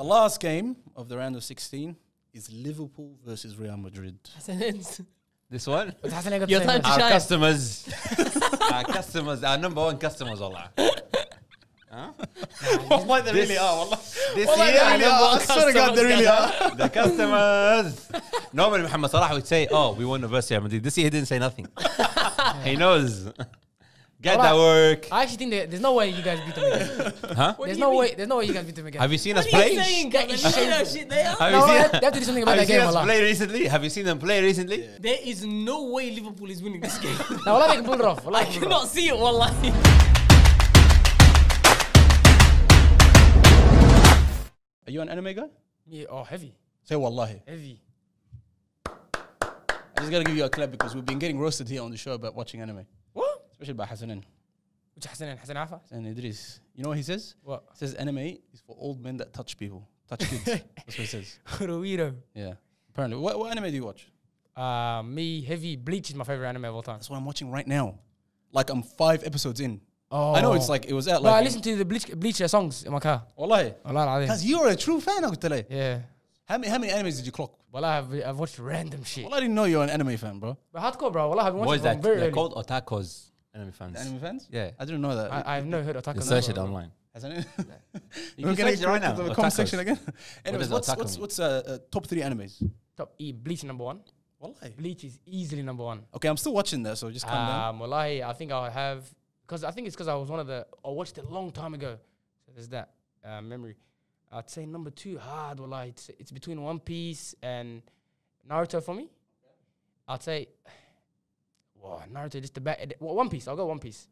The last game of the round of 16 is Liverpool versus Real Madrid. This one? You're trying to Our shine. customers. Our number one customers, Allah. Huh? Wallahi, they really are. Wallah. This Wallahi, year, they really are. I swear to God, they really are. the customers. Normally, Muhammad Salah would say, "Oh, we won the versus Real Madrid." This year, he didn't say nothing. He knows. Get that work. I actually think there's no way you guys beat them again. Huh? There's no way you guys beat them again. Have you seen us play? Have you Have they have to do something about you that seen game, us Allah. play recently? Have you seen them play recently? There is no way Liverpool is winning this game. No, Allah, they can pull it off. I cannot see it, wallahi. Are you an anime guy? Yeah, oh, heavy. Say wallahi. Heavy. I just gotta give you a clap because we've been getting roasted here on the show about watching anime. What? Especially by Hassanin. Which Hassan Afa? And Idris. You know what he says? What? He says anime is for old men that touch people. Touch kids. That's what he says. Weirdo. Yeah. Apparently. What anime do you watch? Me, heavy. Bleach is my favorite anime of all time. That's what I'm watching right now. Like I'm 5 episodes in. Oh. I know it's like, it was at Bro, like... I listen to the Bleach songs in my car. Wallahi. Allah, Because you're a true fan, I tell you. yeah. How many animes did you clock? Well, I've watched random shit. Well, I didn't know you're an anime fan, bro. But hardcore, bro. Well, I've been What is watching that? from very They're early. called otakos. Anime fans. Anime fans? Yeah. I didn't know that. I've never heard of Otaku. You search it online. Hasn't it? You can search it right now. The Otakos. comment section again. Anyways, does otaku what's mean? top 3 animes? Top E, Bleach number 1. Wallahi. Bleach is easily number 1. Okay, I'm still watching that, so just calm down. Wallahi, I think I'll have... Because I think it's because I was one of the... I watched it a long time ago. So there's that memory. I'd say number 2, hard, wallahi. It's between One Piece and Naruto for me. I'd say... Wow, Naruto, just the back... One Piece, I'll go One Piece.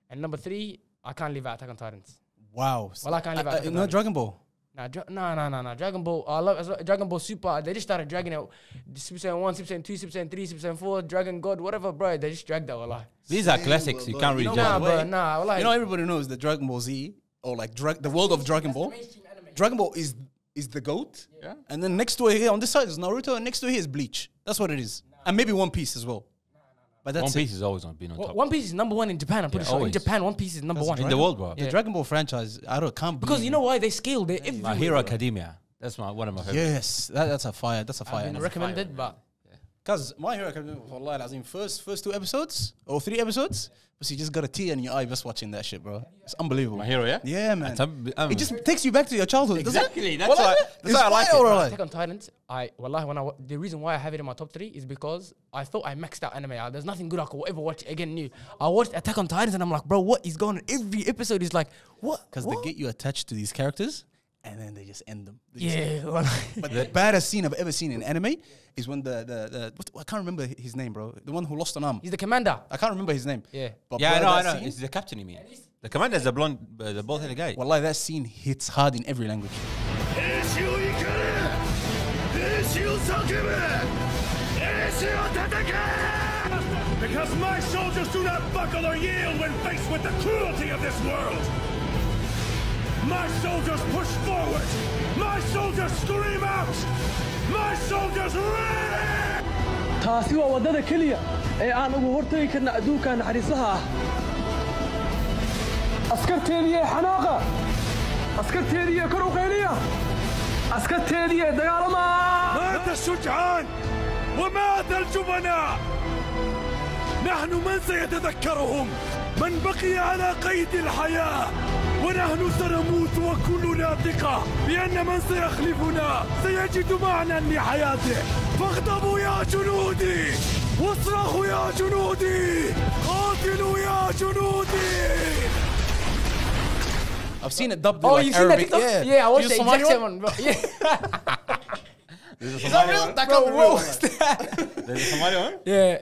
And number 3, I can't leave out Attack on Titans. Wow. Well, I can't leave out Attack on No Titans. Dragon Ball. No. Dragon Ball. I love Dragon Ball Super. They just started dragging it. Super Saiyan 1, Super Saiyan 2, Super Saiyan 3, Super Saiyan 4, Dragon God, whatever, bro. They just dragged that, wallah. These are classics. You can't really know judge. what? Nah, wallah. You know, everybody knows that Dragon Ball Z, or like the world of Dragon Ball. Dragon Ball is the GOAT. Yeah. And then next to it here, on this side is Naruto, and next to it here is Bleach. That's what it is. And maybe One Piece as well. But that's One it. Piece has always been on top. One Piece is number 1 in Japan, I'm pretty sure. In always. Japan, One Piece is number 1. In the world, bro. The Dragon Ball franchise, can't Because believe you know why? They scale. They're everywhere. My Hero Academia. That's one of my favorites. Yes, that's a fire. That's a fire. I've been recommended, but... Because My Hero Academia, wallahi alazim, first 2 episodes or 3 episodes, but you just got a tear in your eye just watching that shit, bro. It's unbelievable. My Hero, yeah? Yeah, man. It It just takes you back to your childhood. doesn't it? Exactly. That's why I like it. Wallahi. Attack on Titans, the reason why I have it in my top 3 is because I thought I maxed out anime. There's nothing good I could ever watch again new. I watched Attack on Titans and I'm like, bro, what is going on? Every episode is like, what? Because they get you attached to these characters and then they just end them. They just Yeah. But the baddest scene I've ever seen in anime is when I can't remember his name, bro. The one who lost an arm. He's the commander. I can't remember his name. Yeah. But Yeah, bro, I that know. scene- It's the captain, you mean? The commander is the blonde, the bald-headed guy. Wallahi, that scene hits hard in every language. Because my soldiers do not buckle or yield when faced with the cruelty of this world. My soldiers push forward. My soldiers scream out. My soldiers run! taasi waa wadada kaliya ee aan ugu hortagi karna adduunka naxariislaha ah askarteedii xanaaqa askarteedii kor u qayliya askarteedii dagaalama مات الشجعان ومات الجبناء نحن من سيتذكرهم من بقي على قيد الحياة ونحن سنموت وكلنا ثقة بأن من سيخلفنا سيجد معنى لحياته فاغضبوا يا جنودي واصرخوا يا جنودي قاتلوا يا جنودي I've seen it dubbed Oh, like you've seen that Arabic. TikTok? Yeah, I watched the Somali exact one? same one, bro. Yeah. Is that real? That can't be real. There's a Somali one? Yeah.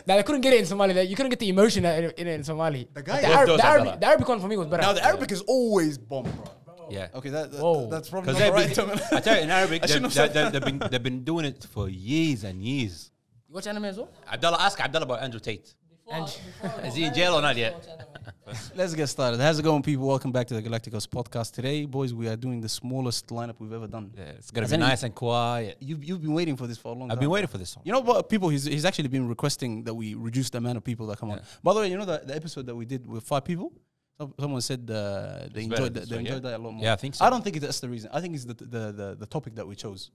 Now, they couldn't get it in Somali. You couldn't get the emotion in it in Somali. The guy- The Arabic one for me was better. Now the Arabic is always bomb, bro. Yeah. Okay, Whoa. that's probably Because not the right term. I tell you, in Arabic, I shouldn't have said they've been doing it for years and years. You watch anime as well? Ask Abdullah about Andrew Tate. And Is he in jail or not yet? Let's get started. How's it going, people? Welcome back to the Galacticoz podcast. Today, boys, we are doing the smallest lineup we've ever done. Yeah, it's gonna Has be any- nice and quiet. You've been waiting for this for a long time. I've been waiting for this one. You know what, people? He's actually been requesting that we reduce the amount of people that come on. By the way, you know the episode that we did with 5 people? Someone said they enjoyed that. They enjoyed that a lot more. Yeah, I think so. I don't think that's the reason. I think it's the topic that we chose.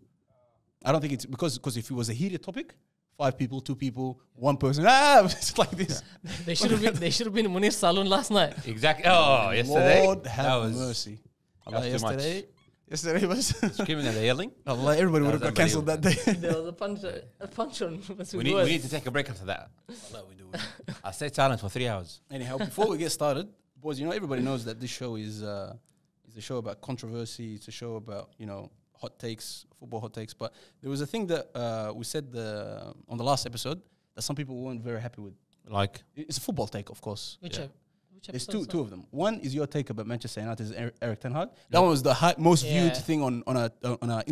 I don't think it's because if it was a heated topic, 5 people, 2 people, 1 person, it's like this. They should have been in Munir's salon last night. Exactly. Oh, yesterday. Lord that have was mercy. that was too much. Yesterday was. Screaming and yelling. Allah, everybody would have got cancelled that day. There was a punch on. We need to take a break after that. Allah, we do. I stayed silent for 3 hours. Anyhow, before we get started, boys, everybody knows that this show is a show about controversy. It's a show about hot takes, football hot takes. But there was a thing that we said on the last episode that some people weren't very happy with. Like, It's a football take, of course. Which There's two of them. One is your take about Manchester United's Erik Ten Hag. That one was the most viewed thing on our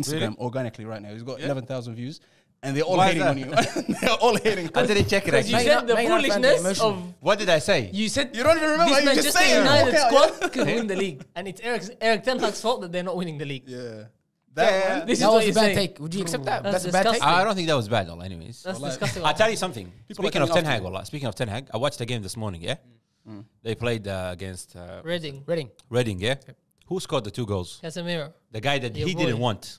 Instagram organically right now. He's got 11,000 views, and they're all Why is hating on you. They're all hating. I didn't check it you actually. said the foolishness of. What did I say? You said You don't even remember. this You just Manchester say it. United Okay, squad could win the league, and it's Erik Ten Hag's fault that they're not winning the league. Yeah. That This is That what was a you're bad saying. take. Would you accept that? That's That's a bad take. disgusting. I don't think that was bad, though. Anyways, That's Well, disgusting. I'll tell you something. People are Speaking of coming Ten after Hag, speaking of Ten Hag, I watched the game this morning. Yeah, they played against Reading, Reading. Yeah, who scored the 2 goals? Casemiro. The guy that Your he boy. didn't want.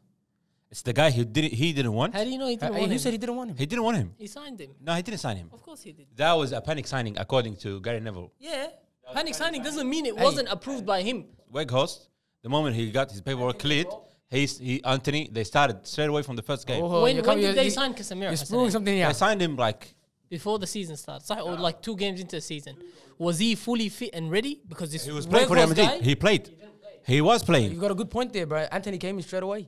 It's the guy who didn't want. How do you know he didn't want Who him? said he didn't want him? He didn't want him. He signed him. No, he didn't sign him. Of course he did. That was a panic signing, according to Gary Neville. Yeah. Panic signing doesn't mean it wasn't approved by him. Weghorst, the moment he got his paperwork cleared, Anthony, they started straight away from the first game. When did they sign Casemiro? You're spewing something here. They signed him like Before the season starts, or like 2 games into the season. Was he fully fit and ready? Because this he was playing for Real Weghorst Madrid. guy- He played. He was playing. You've got a good point there, bro. Anthony came in straight away.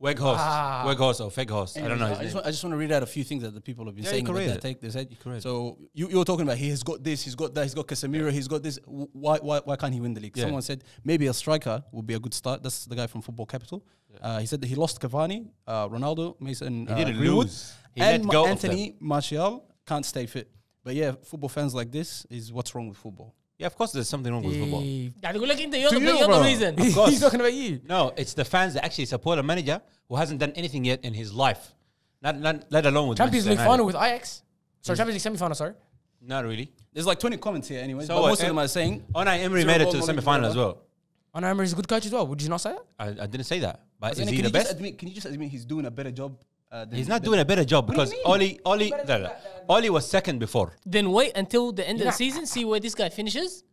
Weghorst or Feghorst. I don't know his name. I just want to read out a few things that the people have been Yeah, saying you can about read that it. take. They said, You can read it. so you were talking about he has got this, he's got that, he's got Casemiro, he's got this. Why can't he win the league? Yeah. Someone said maybe a striker would be a good start. That's the guy from Football Capital. He said that he lost Cavani, Ronaldo, Mason, He didn't Greenwood, lose. He and let go of Anthony Martial can't stay fit. But yeah, football fans like this is what's wrong with football. Yeah, of course there's something wrong with football. Yeah, they go look into you're To the you, you're the bro. reason. Of course. He's talking about you. No, it's the fans that actually support a manager who hasn't done anything yet in his life. Not let alone with Champions League Manchester final United. with Ajax. Sorry, Champions League semi-final, sorry. Not really. There's like 20 comments here anyway, So but what? most of them are saying Unai Emery Zero made it goal, to the no semi-final as well. Anna Emery is a good coach as well. Would you not say that? I didn't say that. But is Can he you the just best? admit? Can you just admit he's doing a better job? He's not doing a better job because Oli was second before. Then wait until the end of Yeah. the season, see where this guy finishes.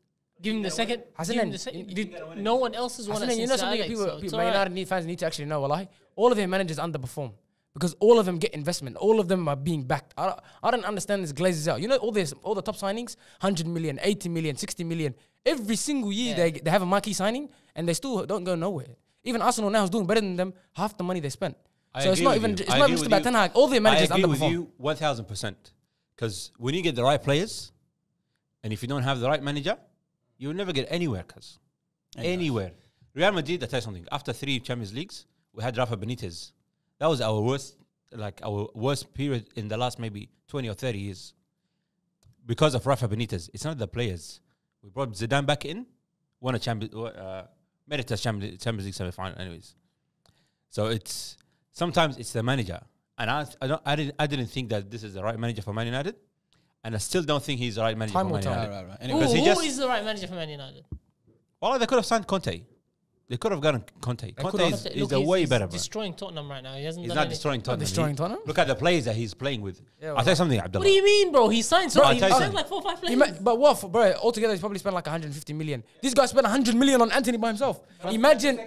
Give him the second. Hasn't Give him it- the second. No one else has won it You since know something Alex, people, so it's people all Man right. United fans need to actually know, wallahi. All of their managers underperform because all of them get investment. All of them are being backed. I don't understand this glazes out. You know all the top signings, 100 million, 80 million, 60 million. Every single year they have a marquee signing and they still don't go nowhere. Even Arsenal now is doing better than them, half the money they spent. So it's not even. It's not just about Ten Hag. All their managers I agree with underperform. you 1,000%. Because when you get the right players, and if you don't have the right manager, you'll never get anywhere. Cause anywhere. Real Madrid, I tell you something. After 3 Champions Leagues, we had Rafa Benitez. That was our worst period in the last maybe 20 or 30 years. Because of Rafa Benitez, it's not the players. We brought Zidane back in, won a made it to Champions League semi-final, anyways. So sometimes it's the manager, and I didn't think that this is the right manager for Man United, and I still don't think he's the right manager Time for will Man tell. United. Right. Who, Anyway, he who just- is the right manager for Man United? Well, they could have signed Conte. They could have gotten Conte. Conte is Look, a way he's better, man. destroying Tottenham right now. He hasn't He's done not anything. destroying Tottenham. destroying Tottenham? Look at the players that he's playing with. I'll tell you something, Abdullah. What do you mean, bro? He signed Bro, something. I'll He tell you signed something. like 4 or 5 players. But what, bro? Altogether, he's probably spent like 150 million. This guy spent 100 million on Anthony by himself. Imagine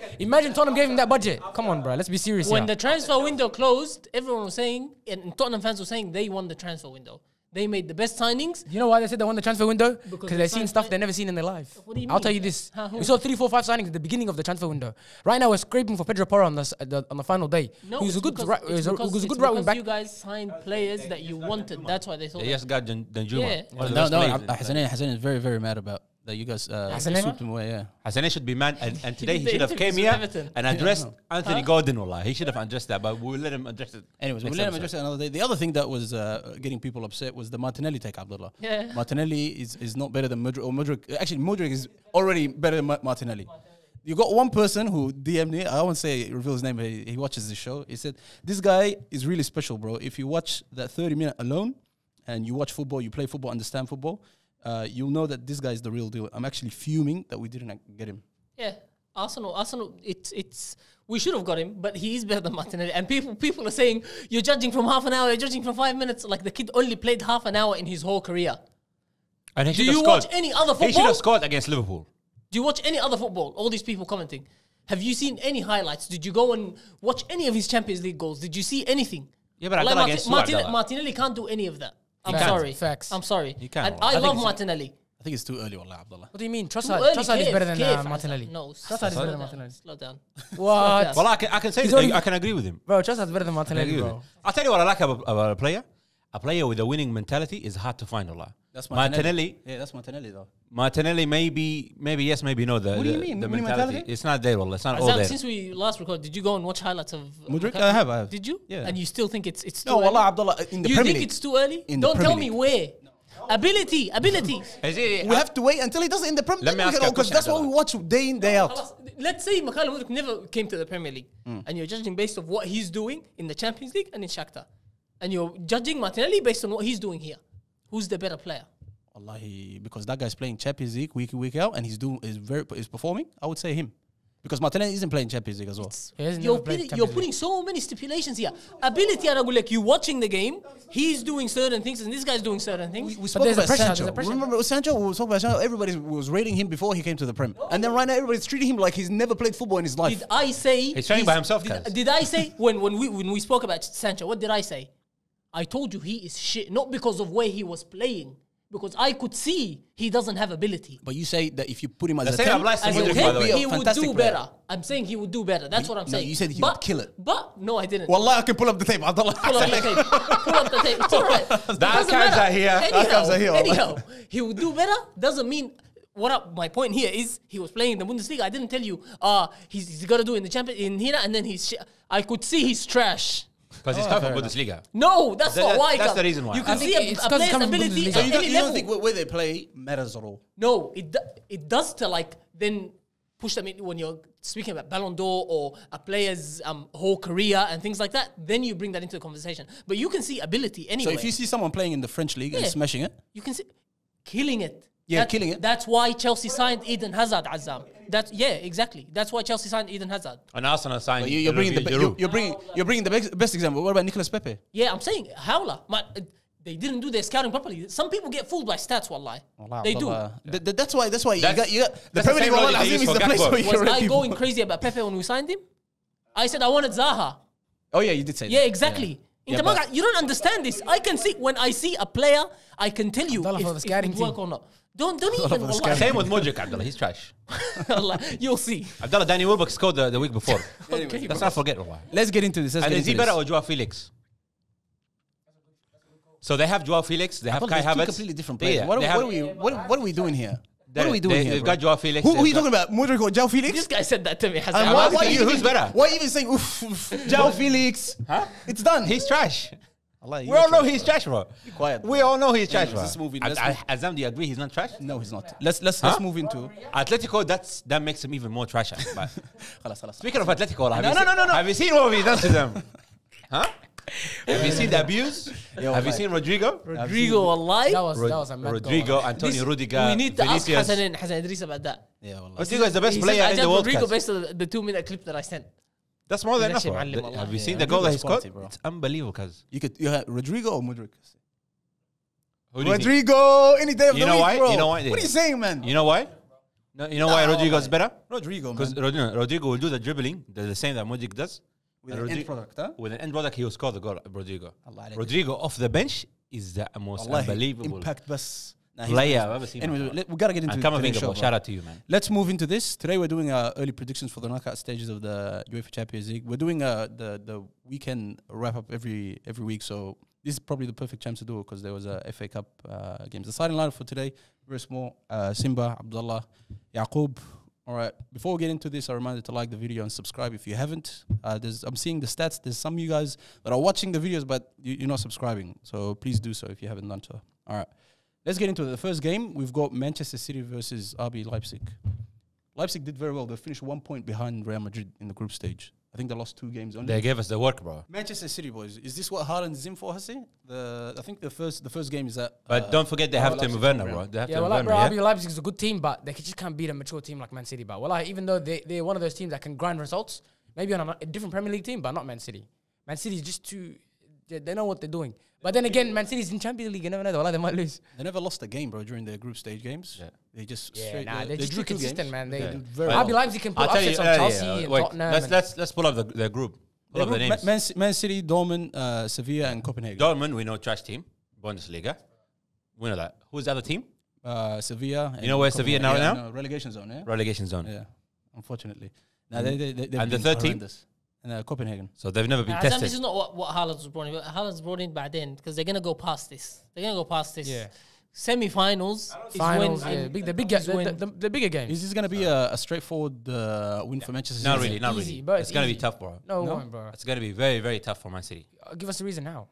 Tottenham gave him that budget. Come on, bro. Let's be serious When here. the transfer window closed, everyone was saying, and Tottenham fans were saying they won the transfer window. They made the best signings. You know why they said they won the transfer window? Because they they've seen signed stuff play- they've never seen in their life. What do you I'll mean? tell you this. Who? We saw 3, 4, 5 signings at the beginning of the transfer window. Right now, we're scraping for Pedro Porro on the final day. No, he was a it's good because- right, it's he was a because- good it's right wing because back. You guys signed players that you wanted. That's why they thought. They just got Danjuma. Yeah. One of the best players. Hassan is very, very mad about that. You guys Hassane? swooped him away. Yeah. Hassane should be mad, and today he did should the have came interviews here with Everton. and addressed Anthony Gordon. Wallah. He should have addressed that, but we'll let him address it. Anyways, we'll next let him episode. address it another day. The other thing that was getting people upset was the Martinelli take, Abdullah. Yeah. Martinelli is not better than Mudryk. Or Mudryk. Actually, Mudryk is already better than Martinelli. You got one person who DM'd me. I won't say reveal his name. He watches the show. He said, "This guy is really special, bro. If you watch that 30-minute alone, and you watch football, you play football, understand football, you'll know that this guy is the real deal. I'm actually fuming that we didn't get him. Yeah, Arsenal. It's we should have got him, but he is better than Martinelli. And people are saying you're judging from half an hour, you're judging from 5 minutes. Like the kid only played half an hour in his whole career. And Do you watch any other football? He should have scored against Liverpool. Do you watch any other football? All these people commenting. Have you seen any highlights? Did you go and watch any of his Champions League goals? Did you see anything? Yeah, but I got against Martinelli can't do any of that. I'm sorry. Facts. I'm sorry. He can't. And I love Martinelli. I think it's too early, Wallah, Abdullah. What do you mean? Too Trossard early, is better than KF, Martinelli. No, Trossard is better than Martinelli. Slow down. What? Well, I can say He's this, only- I can agree with him. Bro, Trossard's better than I Martinelli, agree with bro. him. I'll tell you what I like about a player. A player with a winning mentality is hard to find, Allah. That's Martinelli. Yeah, that's Martinelli though. Martinelli maybe yes, maybe no. What do you mean? The Winning mentality. mentality? It's not there, Allah. It's not all Azam, there. since we last recorded, did you go and watch highlights of Mudryk? Mudryk? I have. Did you? Yeah. And you still think it's too No, early? Wallah, Abdullah, in the You Premier think League. it's too early? In the Don't tell Premier me where. Ability. Is We have to wait until he does it in the Premier Let me League. ask you a Because question, that's what we Abdullah. watch day in, day out. Let's say Mikhail Mudryk never came to the Premier League, and you're judging based on what he's doing in the Champions League and in Shakhtar, and you're judging Martinelli based on what he's doing here. Who's the better player? Wallahi, because that guy's playing Champions League week in, week out, and is performing. I would say him, because Martinelli isn't playing Champions League as well. He hasn't You're never played putting, Champions you're League. putting so many stipulations here. Ability, and like you watching the game, he's doing certain things, and this guy's doing certain things. We spoke there's a about pressure, Sancho. there's a pressure. Remember Sancho? We spoke about Sancho. Everybody was rating him before he came to the Prem, and then right now everybody's treating him like he's never played football in his life. Did I say He's training by himself, guys. Did I say when we spoke about Sancho? What did I say? I told you he is shit, not because of where he was playing, because I could see he doesn't have ability. But you say that if you put him as The a same 10, applies to As he a would Mudryk, by the be way. a he would fantastic do player. better. I'm saying he would do better. That's what I'm No, saying. you said he would kill it. But no, I didn't. Wallah, I can pull up the tape. Abdullah. Pull up the tape. Pull up the tape. It's all right. Doesn't archives matter. are here. Archives are here, wallah. Anyhow, he would do better. Doesn't mean. My point here is he was playing in the Bundesliga. I didn't tell you. He's got to do it in the champion in here, and then I could see he's trash. Because he's coming from Bundesliga. No, that's not why. That's the reason why. You I can think see it's a 'cause player's it comes from ability Bundesliga. at So any you level. don't think where they play matters at all? No, it does to like then push them in when you're speaking about Ballon d'Or or a player's whole career and things like that. Then you bring that into the conversation. But you can see ability anyway. So if you see someone playing in the French league and Yeah. smashing it, you can see killing it. Yeah, killing it. That's why Chelsea signed Eden Hazard, Azam. Exactly. That's why Chelsea signed Eden Hazard. And Arsenal signed. but you're bringing Giroud. you're bringing the best example. What about Nicolas Pepe? Yeah, I'm saying Howler. They didn't do their scouting properly. Some people get fooled by stats, wallahi. They do. That's why you got the That's the Premier same League. logic Wallah they Azim use is for the place Gakpo. where you Was rate I people. going crazy about Pepe when we signed him? I said I wanted Zaha. Oh yeah, you did say Yeah, that. exactly. Yeah, Inter you don't understand this. I can see when I see a player, I can tell you Abdullah for the if scouting it would work team. or not. Don't even. for the Wallah. scouting Same with Mudryk, Abdullah. He's trash. Allah, you'll see. Abdullah, Danny Welbeck scored the week before. Okay, Let's not forget. Allah. Let's get into this. And is he better or Joao Felix? So they have Joao Felix. They have Kai Two Havertz. completely different Yeah, players. they have- What are we doing here? What are we doing here? They've bro? got Joao Felix. Who are they've you got- talking about? Mudryk or Joao Felix? This guy said that to me. Hassan. And I'm why asking you you, who's better? Why even saying oof, Joao Felix? Huh? It's done. He's trash. Allah, We you're all know trash, he's bro. trash, bro. Quiet. We all know he's trash, bro. let's move in, let's Azam, do you agree he's not trash? No, he's not. Let's move into. Atletico, that makes him even more trash. But خلاص. speaking of Atletico, No. have you seen what we've done to them? Huh? Have you seen the abuse? Have you seen Rodrigo? Rodrigo, wallahi. That was a mad Rodrigo, goal. Antonio Rudiger, We need to ask Vinicius. Hassan Idris about that. Yeah, wallah. Rodrigo is the best He player said, in I the world. Rodrigo Cuz. based on the 2-minute clip that I sent. That's more than He's enough, actually bro. معلم Have you والله. seen Yeah, the goal that he Rodrigo's scored? quality, bro. It's unbelievable, cuz. You had Rodrigo or Mudryk? Who do you think? Rodrigo, any day of You the know week, why? bro. You know why? What are you saying, man? You know why? No, you know why Rodrigo is better? Rodrigo, Because man. Rodrigo will do the dribbling, the same that Mudryk does. With And an end Rodrigo- product, huh? With an end product, he will score the goal. Rodrigo. Allah alayk. Rodrigo off the bench is the most Wallahi, unbelievable impact bus. player I've ever seen. Anyway, we gotta get into And come today's show, bro. bro. Shout out to you, man. Let's move into this. Today we're doing early predictions for the knockout stages of the UEFA Champions League. We're doing the weekend wrap up every week, so this is probably the perfect chance to do it because there was a FA Cup games. The starting lineup for today, very small. Simba, Abdullah, Yaqub. All right. Before we get into this, I remind you to like the video and subscribe if you haven't. I'm seeing the stats. There's some of you guys that are watching the videos, but you're not subscribing. So please do so if you haven't done so. All right. Let's get into the first game. We've got Manchester City versus RB Leipzig. Leipzig did very well. They finished 1 point behind Real Madrid in the group stage. I think they lost 2 games only. They gave us the work, bro. Manchester City, boys. Is this what Haaland is in for, Hassi? I think the first game is that. But don't forget they have Timo Werner, bro. They have Yeah, Timo well, Werner, bro, yeah? RB Leipzig is a good team, but they just can't beat a mature team like Man City. But well, even though they're one of those teams that can grind results, maybe on a different Premier League team, but not Man City. Man City is just too. They know what they're doing. But then again, Man City's in Champions League. You never know. Wallah, they might lose. They never lost a game, bro, during their group stage games. Yeah. They just They're just drew too 2 consistent, games. man. They Yeah. do very RB well. Leipzig can put I'll tell you, upsets on Chelsea and wait, Tottenham. let's pull up the group. Pull up the names. Man City, Dortmund, Sevilla, and Copenhagen. Dortmund, we know, trash team, Bundesliga. We know that. Who's the other team? Sevilla. You know where Sevilla now? No, relegation zone, yeah? Relegation zone. Yeah, unfortunately. Now, they've And the been third team? horrendous. And Copenhagen. So they've never been This tested. is not what Haaland was brought in. Haaland's brought in by then because they're gonna go past this. They're gonna go past this. Yeah. Semi-finals. Finals, is when yeah. The bigger games. Is this going to be a straightforward win for Manchester City? Not really, not Easy, really. but It's going to be easy. tough, bro. No, No? one, bro. It's going to be very, very tough for Man City. Give us a reason now.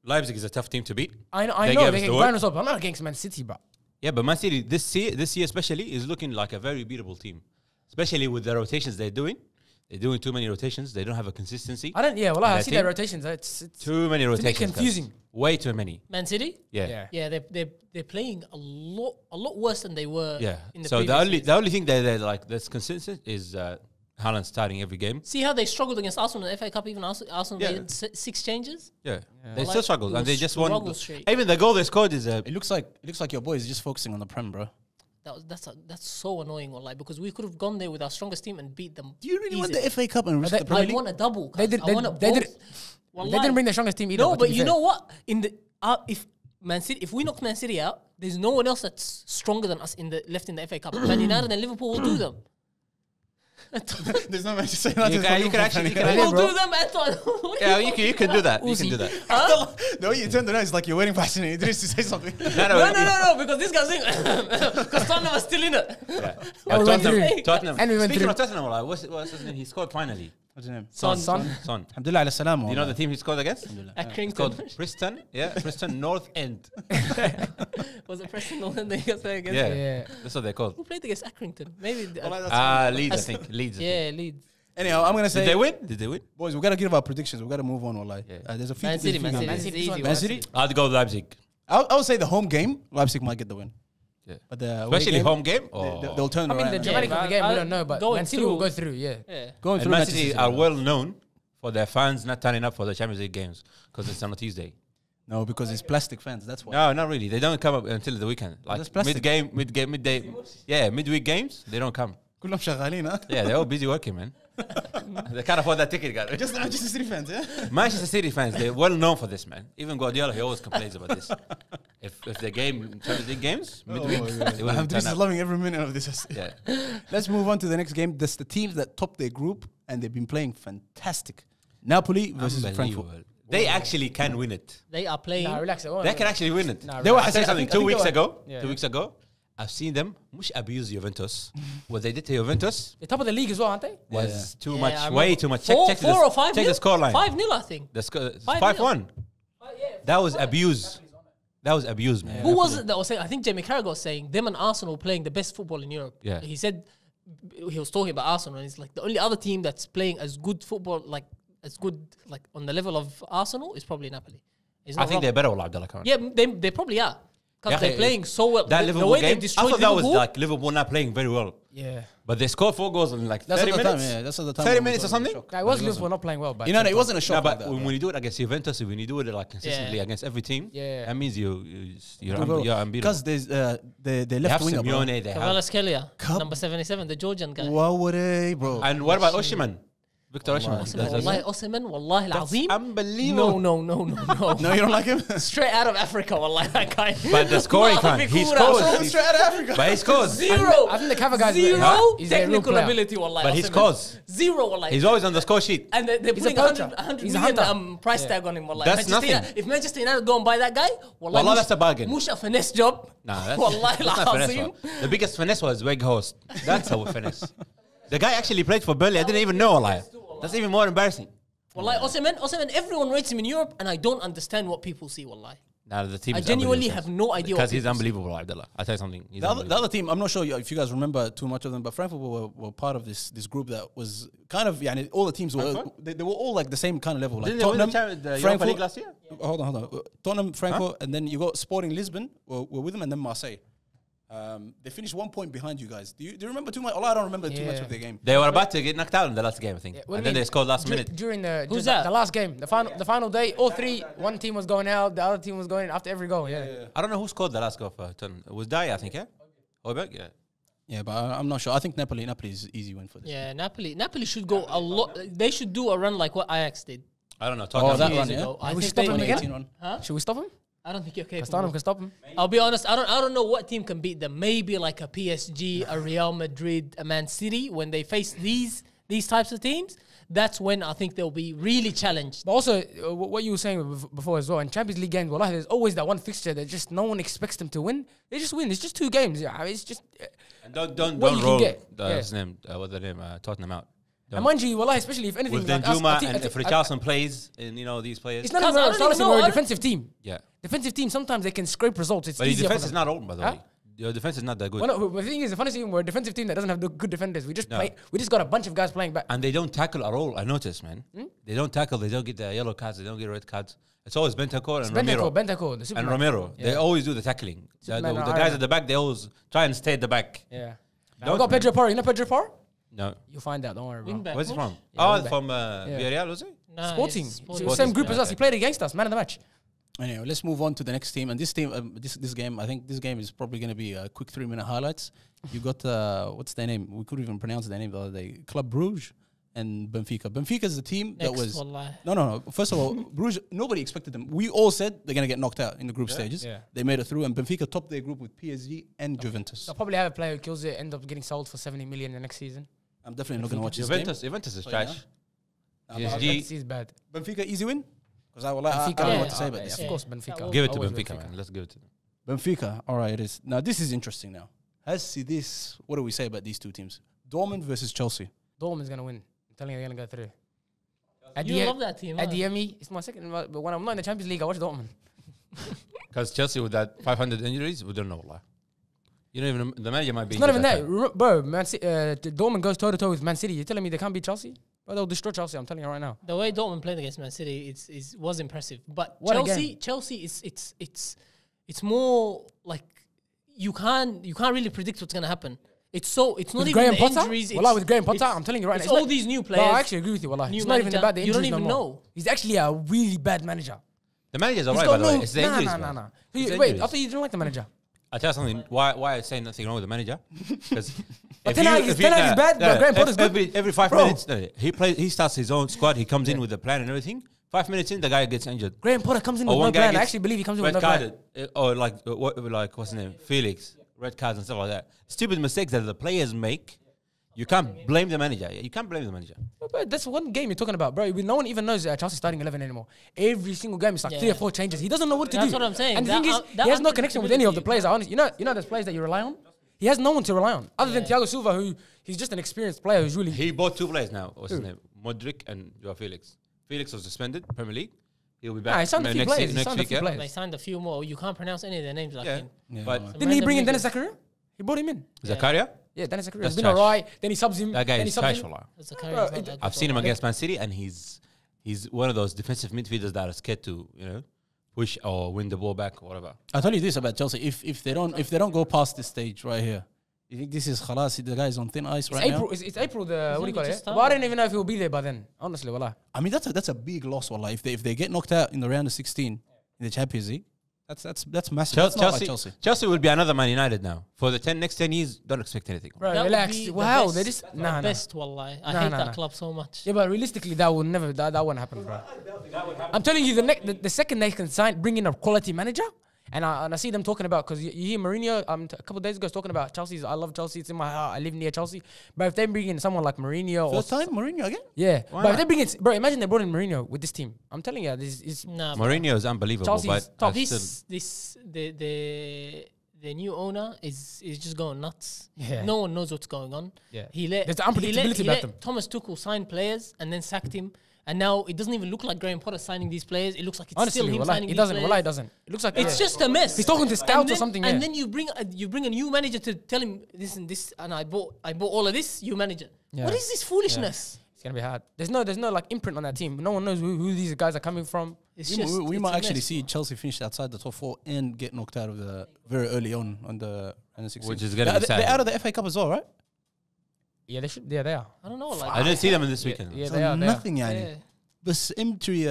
Leipzig is a tough team to beat. I They know gave they us can the grind work. us up. I'm not against Man City, but Yeah, but Man City this year especially is looking like a very beatable team, especially with the rotations they're doing. They're doing too many rotations. They don't have a consistency. I don't. Yeah, well, I That see team? their rotations. It's Too many a bit rotations. guys. confusing. Way too many. Man City. Yeah. Yeah, they're playing a lot worse than they were. Yeah. In the So previous the years. only thing they're like that's consistent is Haaland starting every game. See how they struggled against Arsenal in the FA Cup. Even Arsenal Yeah. made 6 changes. Yeah. Yeah. They Like, still struggle, it and they was just won. struggle straight. Even the goal they scored is It looks like your boy is just focusing on the Prem, bro. That's so annoying, wallahi, because we could have gone there with our strongest team and beat them. Do you really want easily. the FA Cup and risk they- the Premier I League? want a double. They cuz. did- I want a they did- both. they Wallahi. didn't bring their strongest team either. No, to but be you fair. know what? In the if Man City, if we knock Man City out, there's no one else that's stronger than us left in the FA Cup. Man United and Liverpool will do them. There's no Manchester United. you can actually We'll bro. do them. Anton. yeah, you can do that. You can do that. The way you turned around is like you're waiting for Hassan Idris to say something. No, because this guy's saying because Tottenham are still in it. Yeah. And we went through. Tottenham. And we went Speaking through. of Tottenham, like, what's his name? He scored finally. What's his name? Son. Son. Alhamdulillah ala salam. You know the team he scored against? It's called Accrington. Preston. Yeah, Preston North End. Was it Preston or they got there against? Yeah. Yeah. That's what they're called. Who played against Accrington? Maybe. Leeds, I think. Leeds. I think. Yeah, Leeds. Anyhow, I'm gonna say, Did they win? Did they win? boys, we gotta give our predictions. We gotta move on. Wallahi. Yeah. There's a few. Man City, there's a Man few City. games. It's easy. Man City. I'd go Leipzig. I would say the home game, Leipzig might get the win. Yeah. But the away Especially game, home game. they'll turn I mean, around. the and- dramatic of the game, we don't know, but going Man City will through. go through. Yeah. Yeah. going And through Man Manchester City City, are though. well known for their fans not turning up for the Champions League games because it's on a Tuesday. No, because it's plastic fans. That's why. No, not really. They don't come up until the weekend. Like that's plastic. midday. Yeah, midweek games, they don't come. كلهم شغالين, huh? Yeah, they're all busy working, man. They can't afford that ticket, guys. Just the Manchester City fans, yeah. Manchester City fans, they're well known for this, man. Even Guardiola, he always complains about this. If the Champions League games, midweek, they wouldn't Alhamdulillah turn is up. loving every minute of this. Yeah. Let's move on to the next game. That's the teams that top their group and they've been playing fantastic. Napoli versus Frankfurt. Unbelievable. They actually can win it. They are playing. Nah, relax. They can actually win it. Nah, They were- I'll tell you something. I think 2 weeks they were- ago, Yeah. 2 weeks ago, I've seen them much abuse Juventus. What they did to Juventus They're top of the league as well, aren't they? was too Yeah, much, I way remember. too much. Four Check or 5 check the scoreline. 5-0, I think. The score 5-0. 5-1. That was abuse. That was abuse, man. Who was it that was saying? I think Jamie Carragher was saying them and Arsenal playing the best football in Europe. Yeah. He said he was talking about Arsenal, and he's like the only other team that's playing as good football, like as good, like on the level of Arsenal, is probably Napoli. He's I not think wrong. they're better with Abdullah Khan. Yeah, they probably are because Yeah, they're playing so well. That the Liverpool way game, they I destroyed thought that was Liverpool. like Liverpool not playing very well. Yeah. But they scored 4 goals in like That's 30 at the minutes. time, yeah. That's at the time. 30 when we minutes or thought it was a something? shock. It was Liverpool not playing well, but You know, it wasn't a shock. No, like but that, when you do it against Juventus, when you do it like consistently Yeah. against every team, Yeah. that means you're unbeatable. Because there's the They left have winger, bro. Simeone, they have. Kvaratskhelia, Cup. number 77, the Georgian guy. Wow, what a bro. And what about Osimhen? Victor Osimhen. Osimhen, wallahi, Osimhen, wallahi al-azim. Unbelievable. No. No, you don't like him? Straight out of Africa, wallahi, that guy. But the scoring time, he scores. Straight out of Africa. But he scores. Zero. I think the cover guys Zero he's a real technical player. ability, wallahi. But he Osimhen. scores. Zero, wallahi. He's always on the score sheet. And they're He's a putting poacher. 100 He's a million hunter. price tag on him, wallahi. That's Manchester nothing. United, if Manchester United go and buy that guy, wallahi, Wallah, that's a bargain. Mush a finesse job. Nah, that's, Wallahi that's not finesse. al-azim. One. The biggest finesse was Weghorst. That's how we finesse. The guy actually played for Burnley. I didn't even know, like. That's even more embarrassing. Wallahi, Osimhen, everyone rates him in Europe, and I don't understand what people see, wallahi. Now the team I is genuinely unbelievable. have no idea. Because what he's people- unbelievable, Abdullah. I'll tell you something. He's The other team, I'm not sure if you guys remember too much of them, but Frankfurt were part of this group that was kind of, all the teams were, they were all like the same kind of level. Like Didn't they win Tottenham, the Europa League last year? Hold on. Tottenham, Frankfurt, and then you got Sporting Lisbon were with them, and then Marseille. They finished 1 point behind you guys. Do you remember too much? I don't remember too much of their game. They were about to get knocked out in the last game, I think. what And do then you they mean? scored last minute. During the Who's the that? last game, the final day, all three, one team was going out, the other team was going in after every goal. Yeah. I don't know who scored the last goal for Tottenham. It was Dyer, I think, yeah? Højbjerg, yeah. Yeah, but I'm not sure. I think Napoli is easy win for this. Yeah, Napoli should go a lot. They should do a run like what Ajax did. I don't know. Oh, Tottenham. that years run, yeah? ago. I we think stop they- him again? 2018 run. Huh? Should we stop him? I don't think you're Tottenham capable. can stop him. I'll be honest. I don't know what team can beat them. Maybe like a PSG, a Real Madrid, a Man City. When they face these types of teams, that's when I think they'll be really challenged. But also, what you were saying before as well, in Champions League games, wallahi, there's always that one fixture that just no one expects them to win. They just win. It's just 2 games. Yeah, I mean, it's just. And don't What you can roll get, his name, what's the name? Tottenham out. And mind you, wallahi, especially if anything. With like us, Danjuma I think- and if Richarlison plays, and these players. It's not Because even I a don't even Richarlison, know, we're I a don't- defensive team. Yeah. Defensive team, sometimes they can scrape results. It's But his easier defense for is them. not old, by the Huh? way. Your defense is not that good. Well, no, the thing is, the funny thing, we're a defensive team that doesn't have the good defenders. We just No. play. We just got a bunch of guys playing back. And they don't tackle at all, I noticed, man. They don't tackle, they don't get the yellow cards, they don't get red cards. It's always Bentancur and Romero. Bentancur, the And Superman. Romero. Yeah. They always do the tackling. The Superman or guys Iron at the back, they always try and stay at the back. Yeah. Don't We got Pedro Porro. You know Pedro Porro? No. You'll find out. Don't worry, bro. Wingback. Where's he from? Yeah, Oh, wing from Villarreal, was he? Nah, Sporting. it's Same group as Yeah, us. He okay. played against us. Man of the match. Anyway, let's move on to the next team. And this team, this game, I think this game is probably going to be a quick 3-minute highlights. You got, what's their name? We couldn't even pronounce their name the other day. Club Brugge and Benfica. Benfica is the team that was... Wallahi. No. First of all, Brugge, nobody expected them. We all said they're going to get knocked out in the group stages. Yeah. They made it through, and Benfica topped their group with PSG and Juventus. They'll probably have a player who kills it, end up getting sold for 70 million the next season. I'm definitely not going to watch this game. Juventus is But trash. Juventus is bad. Benfica, easy win? Because I don't know Yeah. what to say about this. Of course, Benfica. Give it to Always Benfica, man. Let's give it to them. Benfica, all right, it is. Now, this is interesting now. What do we say about these two teams? Dortmund versus Chelsea. Dortmund's going to win. I'm telling you, they're going to go through. You love that team. At huh? DME, it's my second. But when I'm not in the Champions League, I watch Dortmund. Because Chelsea with that 500 injuries, we don't know. Allah. You don't even. The manager might be. It's not even injured that, bro. Dortmund goes toe to toe with Man City. You're telling me they can't beat Chelsea? But they'll destroy Chelsea. I'm telling you right now. The way Dortmund played against Man City was impressive. But What a Chelsea is it's more like you can't really predict what's gonna happen. It's not With even Graham the Potter? injuries. Wallah, with Graham Potter, it's- I'm telling you right now. it's all these new players. Bro, I actually agree with you, Wallah. new It's not even manager. about the You don't injuries even no more. know. He's actually a really bad manager. The manager's He's alright, got by the way. no... It's the Nah, injuries, nah, bro. nah, nah. It's the Wait, injuries. I thought you didn't like the manager. I'll tell you something. Why I say nothing wrong with the manager? Because Ten Hag is bad, but Graham Potter's good. every 5 Bro. minutes, he starts his own squad. He comes in with a plan and everything. 5 minutes in, the guy gets injured. Graham Potter comes in Or with no one guy plan. I gets actually believe he comes in with red no plan. carded, or like what's his name, Felix, red cards and stuff like that. Stupid mistakes that the players make. You can't blame the manager. You can't blame the manager. But that's one game you're talking about, bro. No one even knows Chelsea's starting 11 anymore. Every single game is like 3 or 4 changes. He doesn't know what to do. That's what I'm saying. And the thing is, he has no connection with any of the players. Honestly, you know, there's players that you rely on. He has no one to rely on other than Thiago Silva, who he's just an experienced player who's really. He bought 2 players now. What's his name? Mudryk and Joao Felix. Felix was suspended, Premier League. He'll be back. Nah, he signed a few players. He next signed a week, few yeah? players. They signed a few more. You can't pronounce any of their names. Like Yeah. in Yeah, But man. Didn't he bring in random Dennis Zakaria? He brought him in. Zakaria, Yeah, Dennis Zakaria. That's He's been trash. alright. Then he subs him. that guy then he is subs trash. him. Wallah. It's a career, it's not it- that I've good. seen him against Man City, and he's one of those defensive midfielders that are scared to push or win the ball back or whatever. I'll tell you this about Chelsea. If they don't go past this stage right here, you think this is khalas, the guy's on thin ice It's right April. now? It's April. What do you call just it? started. But I don't even know if he'll be there by then. Honestly, wallah. I mean, that's a big loss, wallah. If they get knocked out in the round of 16 in the Champions League, that's massive. That's not like Chelsea. Chelsea will be another Man United now. For the next 10 years, don't expect anything. Bro, That would relax. be the Wow, best- they just the nah. best, wallahi. I Nah, hate nah, that nah. club so much. Yeah, but realistically, that will never. That won't happen, bro. I'm telling you, the second they can bring in a quality manager, and I see them talking about, because you hear Mourinho a couple of days ago was talking about Chelsea's. I love Chelsea. It's in my heart. I live near Chelsea. But if they bring in someone like Mourinho, First time, Mourinho again? yeah. Why But if not? they bring in, bro, imagine they brought in Mourinho with this team. I'm telling you, this is. Nah, Mourinho is unbelievable, Chelsea's but top. The new owner is just going nuts. Yeah. No one knows what's going on. Yeah. He let There's unpredictability about them. Thomas Tuchel sign players and then sacked him and now it doesn't even look like Graham Potter signing these players. It looks like it's Honestly, still him wallahi, signing it these doesn't. players. Wallahi, it doesn't. It looks like It's just a mess. He's talking to scouts or something. And Yeah. then you bring a new manager to tell him this and this, and I bought all of this. You manager. Yeah. What is this foolishness? It's gonna be hard. There's no like imprint on that team. No one knows who these guys are coming from. It's We, just we it's might a actually mess. see Chelsea finish outside the top 4 and get knocked out of the very early on the 16. Which is gonna be sad. They're out of the FA Cup as well, right? Yeah, they should. Yeah, they are. I don't know. Like I didn't see them in this weekend. Yeah, So they are. They are. nothing, yani. yeah. بس empty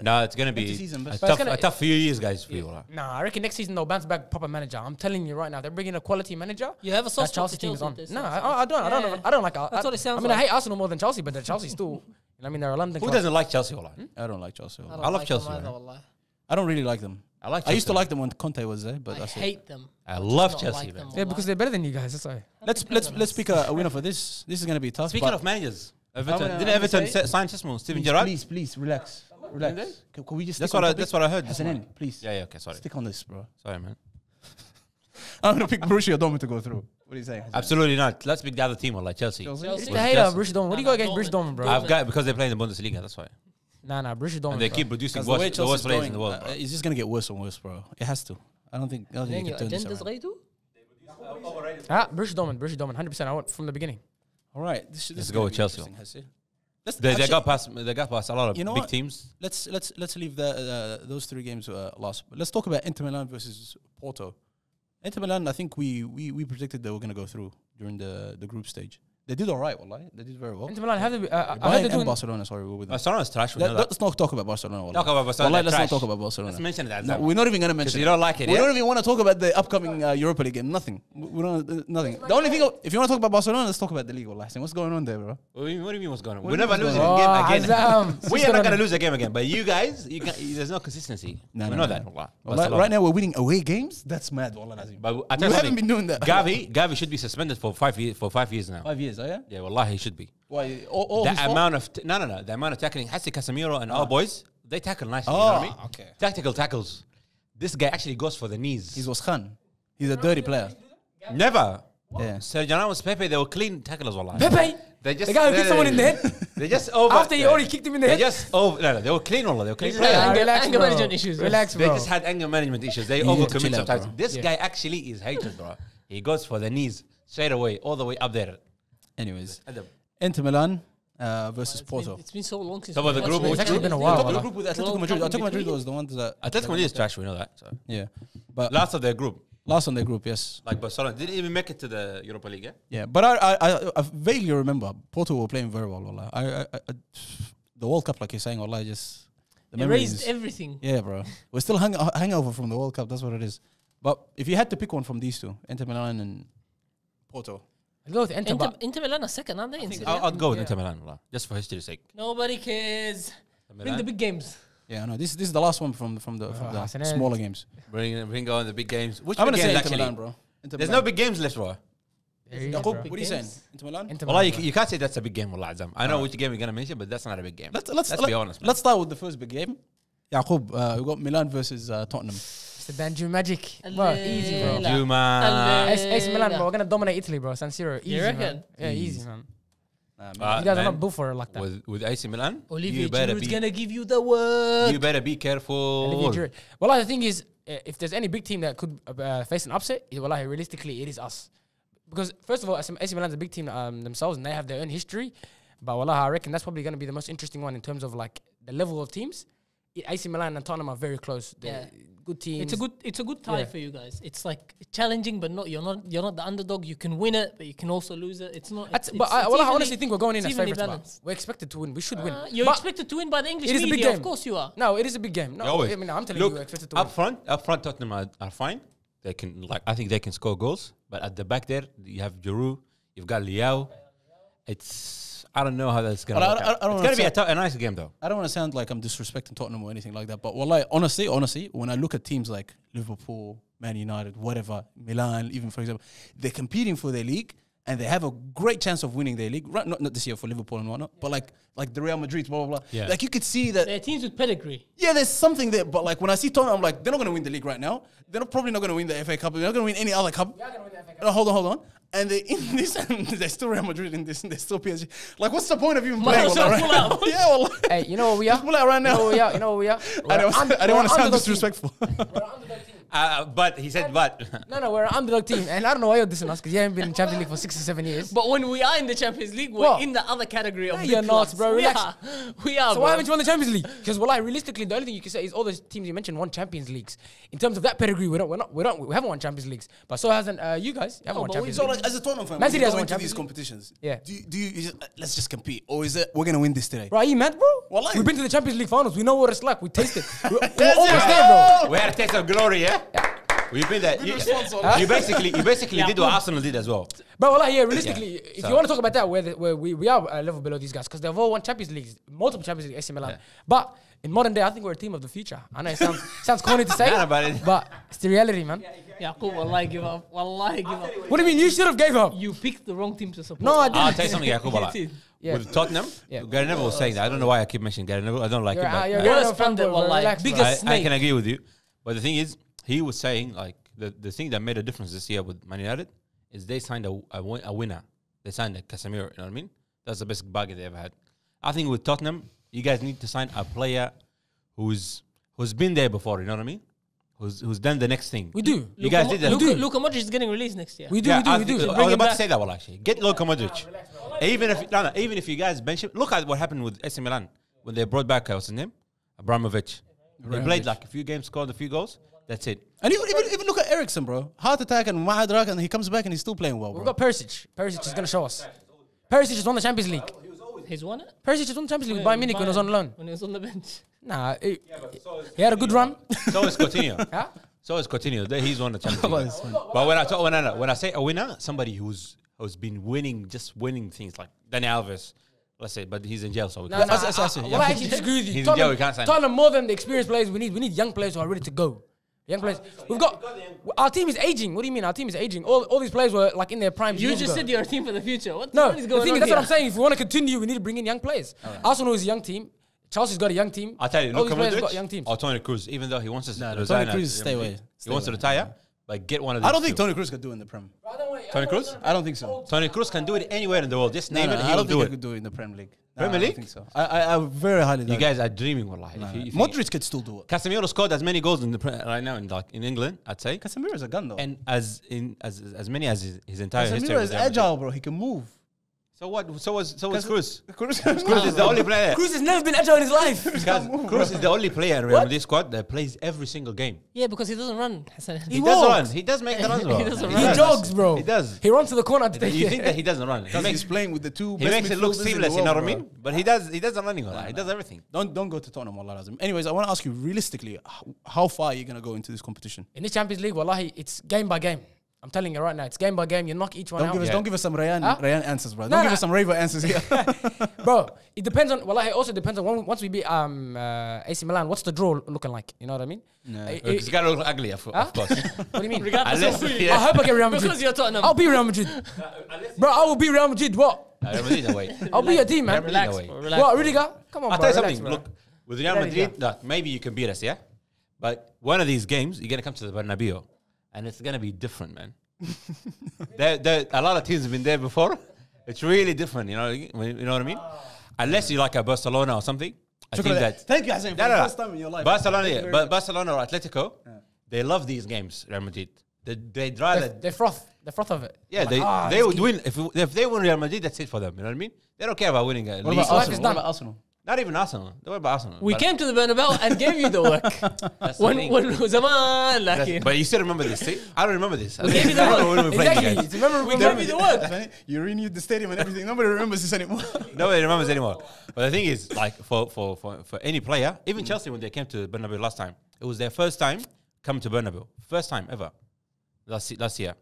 No, it's gonna be Anti-season, but a it's tough, gonna- a tough few years, guys. For you, wallah. Nah, I reckon next season they'll bounce back proper manager. I'm telling you right now, they're bringing a quality manager. You have a That soft spot Chelsea for team is on. Chelsea. No, I don't. I don't. Yeah. I don't like. That's what it sounds I mean, I like. hate Arsenal more than Chelsea, but Chelsea still. You know what I mean, they're a London Who club. doesn't like Chelsea, wallah? I don't like Chelsea. don't I love like them Chelsea, either, man. wallah. I don't really like them. I like. I used to Chelsea. like them when Conte was there, but I that's it. hate them. I love Not Chelsea, like man. them, Yeah, because they're better than you guys. That's why. Let's pick a winner for this. This is gonna be tough. Speaking but of managers, Everton, I'm didn't gonna Everton say- sign Steven please, Gerrard? please, relax. Can we just? That's stick on what I. topic? That's what I heard. As an end, please. Yeah, okay, sorry, Stick on this, bro. sorry, man. I'm gonna pick Borussia Dortmund to go through. What are you saying? Absolutely not. Let's pick the other team, like Chelsea. Chelsea? It's the Was hater, Chelsea- Borussia Dortmund. What do you got against Borussia Dortmund, bro? I've got because they play in the Bundesliga. That's why, Nah, Borussia Dortmund. and they bro. keep producing Because the way the worst Chelsea's players going, in the world. Bro. it's just gonna get worse and worse, bro. It has to. I don't think Then you your can turn this agenda's around. right too? Borussia Dortmund, 100%. I went from the beginning. All right, this Let's is go gonna with be Chelsea. interesting, Hassi. Let's They actually- got past. They got past a lot of You know big what? teams. Let's leave those 3 games last. But let's talk about Inter Milan versus Porto. Inter Milan, I think we predicted they were going to go through during the group stage. They did all right, wallahi. They did very well. Inter Milan have the. I heard Bayern they're and doing. Barcelona, sorry, we're with them. Barcelona's trash. We know that. Let's not talk about Barcelona. Wallahi. Talk about Barcelona. Wallahi, let's trash. not talk about Barcelona. Let's mention that. No, we're not even going to Because mention you it. don't like it. We Yeah? don't even want to talk about the upcoming Europa League game. Nothing. We don't. Nothing. The only thing, if you want to talk about Barcelona, let's talk about the league. Wallahi. What's going on there, bro? What do you mean? What's going on? What We're do you never mean what's losing a going game again. Azam. We are not going to lose a game again. But you guys, there's no consistency. No, we no, know no. that. Wallah. Wallahi, Barcelona. right now we're winning away games. That's mad, wallahi lazim. But I We tell you haven't something, been doing that. Gavi should be suspended for 5 years. For 5 years now. 5 years, oh yeah. Yeah, wallahi, he should be. Why? All his The fault? amount of no, the amount of tackling. Hassi Casemiro and our boys, they tackle nicely. You know what I mean? okay. Tactical tackles. This guy actually goes for the knees. He's Khan. He's a dirty player. Never. Yeah. Sergio Ramos, Pepe, they were clean tacklers. Wallahi. Pepe, They just the guy who kicked someone in the head They just over. after he already kicked him in the They head. just over. No, they were clean. Wallah. They were clean He's players. like- Relax, anger bro. management issues, bro. Relax, They bro. just had anger management issues. They need to overcommit chill out, sometimes. bro. This Yeah. guy actually is hated, bro. He goes for the knees straight away, all the way up there. Anyways, At the Inter Milan versus Porto. It's been so long since. Top of the we group, watched which it. It's actually been a Top while. of the wallah. group with Atletico World Madrid. Cup in Atletico Madrid between. was the ones that. Atletico Madrid is trash. We know that. So. Yeah, but Last of their group, last on their group, yes. like Barcelona, didn't even make it to the Europa League. Yeah? Yeah, but I vaguely remember Porto were playing very well. Wallah. The World Cup, like you're saying, Wallah, just the Erased memories. everything. Yeah, bro. We're still hangover from the World Cup. That's what it is. But if you had to pick one from these two, Inter Milan and Porto, I'll go with Inter. Inter Milan are second, aren't they? in Serie A? I'd go with Inter Milan, wallah, just for history's sake. Nobody cares. Bring the big games. yeah, no, this is the last one from the Hassan, smaller games. Bring on the big games. Which I'm big gonna say games Inter actually? Milan, bro. Inter There's Milan. no big games left, bro. Yaqub, bro. what are you saying? games. Inter Milan. Inter Wallah, Milan, you can't say that's a big game, wallah, Azam. I know which game you're gonna mention, but that's not a big game. Let's be honest. Man. Let's start with the first big game. Yaqub, we got Milan versus Tottenham. It's the Danju Magic. Bro, easy, bro. Allela. Juma. AC Milan, bro. We're gonna dominate Italy, bro. San Siro. Easy, You reckon? man. Yeah, easy, man. Nah, You guys are man, not built for it like that. with AC Milan, Olivier you better Giroud's be. gonna give you the work. You better be careful. Olivier Giroud. Well, the thing is, if there's any big team that could face an upset, well, realistically, it is us. Because first of all, AC Milan's a big team themselves, and they have their own history. But wallah, I reckon that's probably going to be the most interesting one in terms of like the level of teams. AC Milan and Tottenham are very close. They're good teams. It's a good tie Yeah. for you guys. It's like challenging, but you're not the underdog. You can win it, but you can also lose it. It's not. That's, it's, but it's I evenly- honestly think we're going in it's as evenly favourites. balanced. We're expected to win. We should win. You're But expected to win by the English it is a big media. game. Of course you are. no, it is a big game. No, Always. I mean, I'm telling Look, you, we're expected to win. up front, Tottenham are fine. They can I think they can score goals. But at the back there, you have Giroud, you've got Liao. I don't know how that's gonna But work out. I don't It's gonna be understand- a nice game though. I don't want to sound like I'm disrespecting Tottenham or anything like that, but wallahi, honestly, when I look at teams like Liverpool, Man United, whatever, Milan, even for example, they're competing for their league, and they have a great chance of winning their league. Right, not this year for Liverpool and whatnot, but like the Real Madrid, blah blah blah. Yeah. Like you could see that. They're teams with pedigree. Yeah, there's something there, but like when I see Tottenham, I'm like, they're not going to win the league right now. They're probably not going to win the FA Cup. They're not going to win any other cup. No, hold on. And they in this, and they're still Real Madrid in this, and they're still PSG. Like, what's the point of even playing? so Right pull now? out. Yeah, well, Hey, you know what we are? pull out right now. You know what we are? I don't want to sound disrespectful. We're an underdog team. But he said, but. No, we're an underdog team. And I don't know why you're dissing us because you haven't been in Champions League for 6 or 7 years. But when we are in the Champions League, we're What? in the other category of No, big you're not, clubs. bro. We Relax. are. We are, So bro. why haven't you won the Champions League? Because realistically, the only thing you can say is all the teams you mentioned won Champions Leagues. In terms of that pedigree, we haven't won Champions Leagues. But so hasn't you guys. You haven't won but Champions So, League. like, as a Tottenham fan, Man when City you has go won into these Champions League. competitions, Yeah. do you just, let's just compete, or is it we're going to win this today? Bro, are you mad, bro? Wallahi. We've been to the Champions League finals. We know what it's like. We tasted. We're almost there, bro. We had a taste of glory, yeah? We've been there. You basically did what Arsenal did as well. But well, yeah, realistically, if So- you want to talk about that, where we are a level below these guys because they've all won Champions Leagues, multiple Champions League, AC Milan. Yeah. But in modern day, I think we're a team of the future. I know it sounds corny to say, Nah, but but it's the reality, man. Yaqub, wallahi give up. Wallahi give up. What do you mean? You should have gave up. You picked the wrong team to support. No, I didn't. I'll tell you something, Yaqub. You Like, did. Yeah. with Tottenham, Yeah. Gary Neville was saying that. I don't know why I keep mentioning Gary Neville. I don't like You're him. But you're You're a a fan, fan, wallahi. relax, bro. Biggest I snake. can agree with you. But the thing is, he was saying like the thing that made a difference this year with Man United is they signed a winner. They signed a Casemiro. You know what I mean? That's the best bargain they ever had. I think with Tottenham, you guys need to sign a player who's been there before. You know what I mean? Who's done the next thing. We do. You guys did that. Luka Modric is getting released next year. We do. Yeah, we do. I We do. was Bring him about to back. say that one actually. Get Luka Modric. Even if you guys bench him, look at what happened with AC Milan when they brought back what's his name, Abramovich. They played like a few games, scored a few goals. That's it. And even look at Ericsson, bro. Heart attack and Mudryk, and he comes back and he's still playing well, We've bro. got Perisic. Perisic is going to show us. Perisic has won the Champions League. He's won it? Perisic has won the Champions League with Bayern Munich when he was on loan. When he was on the bench. Nah, he had a good run. So is Coutinho. Huh? So is Coutinho. He's won the Champions League. But when I say a winner, somebody who's been winning things like Dani Alves, let's say, but he's in jail, so we No, can't. no, yeah. well, I actually disagree with you. He's in jail, we can't sign him. Tottenham more than the experienced players we need young players who are ready to go. Young players. We've got our team is aging. What do you mean? Our team is aging. All these players were like in their prime. You years just ago. said you're a team for the future. What No, what is going the thing on is, that's what I'm here? saying. If we want to continue, we need to bring in young players. Arsenal is a young team. Chelsea's got a young team. I'll tell you, all Luka these players got young Modric teams. or Toni Kroos, even though he wants to No, resign. Toni at Kroos, stay Real away. Madrid. He Stay wants to away. retire, but get one of these I don't think two. Toni Kroos could do it in the Prem. Toni Kroos? I don't think so. Toni Kroos can do it anywhere in the world. Just No, name no, it, I he'll don't do think he it. could do it in the Premier League. Premier I League? don't think so. I very highly doubt You it. guys are dreaming, wallahi. Modric could still do it. Casemiro scored as many goals right now in England, I'd say, Casemiro is a gun though. and as many as his entire history. Casemiro with is Real Madrid. agile, bro. He can move. So what? So was Kroos. Kroos Kroos is the only player. Cruz has never been agile in his life. Kroos is the only player in Real Madrid squad that plays every single game. Yeah, because he doesn't run. Hassan. He walks. does run. He does make the runs. Bro. He doesn't He run. jogs, bro. He does. He runs to the corner to take You it. think that he doesn't run? He Because makes he's playing with the two he best makes it look midfielders in the seamless. You know what I world, mean? bro. But he does running. He does everything. Don't go to Tottenham, wallah lazim. Anyways, I want to ask you realistically, how far are you gonna go into this competition? In this Champions League, wallahi, it's game by game. I'm telling you right now, it's game by game. You knock each one out. Don't give us some Rayan Huh? answers, bro. No, Don't give no. us some Raver answers here. Bro, it depends on. Well, it also depends on once we beat AC Milan. What's the draw looking like? You know what I mean? It's got to look ugly, of course. What do you mean? Regardless Unless, of who you yeah. I hope I get Real Madrid. Because you're Tottenham. I'll beat Real Madrid, bro. I will beat Real Madrid. What? Real Madrid in a way. I'll be your team, man. Relax, Relax, bro, bro. Relax. What, Rudiger? Come on, I'll bro. tell you Relax, something. bro. Look, with Real Relax, Madrid, look, maybe you can beat us, yeah? But one of these games, you're going to come to the Bernabeu, and it's going to be different, man. A lot of teams have been there before. It's really different, you know what I mean? Unless you like a Barcelona or something. I think that... Thank you, Hassan, for No, the no. first time in your life. Barcelona, yeah, but Barcelona or Atletico, they love these games, Real Madrid. They'd rather... They froth. The froth of it. Yeah, Like, they would win. If they win Real Madrid, that's it for them. You know what I mean? They don't care about winning a What league. about life Arsenal? is What done. about Arsenal? Not even Arsenal. Don't worry about Arsenal. We But came to the Bernabeu and gave you the work. that's the when thing. Zaman, like But you still remember this, see? I don't remember this. I gave you the don't know when we played Exactly. you guys. It's memorable. we gave you the work. That's funny. You renewed the stadium and everything. Nobody remembers this anymore. Nobody remembers anymore. But the thing is, like, for any player, even Chelsea, when they came to Bernabeu last time, it was their first time coming to Bernabeu. First time ever. Last year.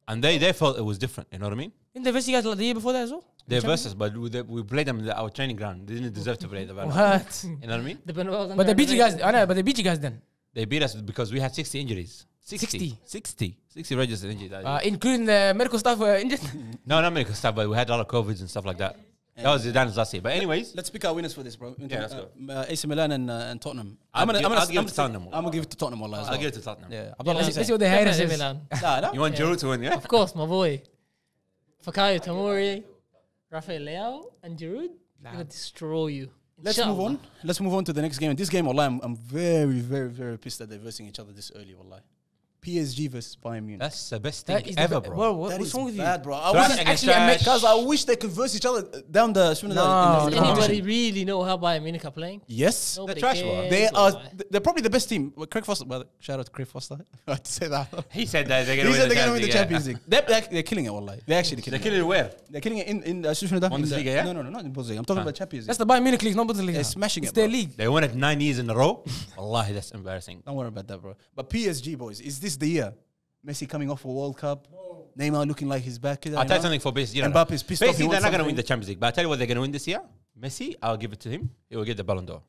And they felt it was different. You know what I mean? Didn't they verse you guys like the year before that as well? They're versus, but we played them in our training ground. They didn't deserve to play the Bernabeu. What? You know what I mean? The Bernabeu was But they beat you guys. under I know, but they beat you guys then. They beat us because we had 60 injuries. 60. 60 registered injured. Including the medical staff injured. No, not medical stuff, but we had a lot of COVIDs and stuff like that. That was Zidane's last year. But anyways, Let's pick our winners for this, bro. Yeah, let's go. AC Milan and Tottenham. I'll give it to Tottenham. I'm gonna give it to Tottenham. Wallah, as I'll well. give it to Tottenham. Yeah, Let's see what the haters Definitely is. Milan. no. You want Giroud to win, yeah? Of course, my boy. Fikayo Tomori, Rafael Leao, and Giroud. Gonna destroy you. Let's move on. Let's move on to the next game. And this game, wallah, I'm very, very, very pissed that they're versing each other this early, wallah. PSG versus Bayern Munich. That's the best That thing is ever, the bro. Bro, That what's is wrong with you? bad, bro. Trash I against wish, trash. because I wish they could verse each other down the. No, in the Does no. anybody really know how Bayern Munich are playing? Yes, Nobody trash, cares, bro. they are. wallahi. They're probably the best team. Well, Craig Foster. Well, shout out to Craig Foster. I had to say that. He said that they're He going to said win they're going to win the Champions League. League. They're killing it, wallah. They're actually They're killing it. killing it where? They're killing it in Bundesliga, yeah? No, not in Bundesliga. I'm talking about Champions League. That's the Bayern Munich league, not Bundesliga. They're smashing It's it, their bro. league. They won it 9 years in a row. Wallahi, that's embarrassing. Don't worry about that, bro. But PSG, boys, is this the year? Messi coming off a World Cup. Neymar looking like he's back. I'll tell you something for PSG. Mbappe's pissed off. He PSG, they're wants not going to win something. the Champions League. But I'll tell you what they're going to win this year. Messi, I'll give it to him. He will get the Ballon d'Or.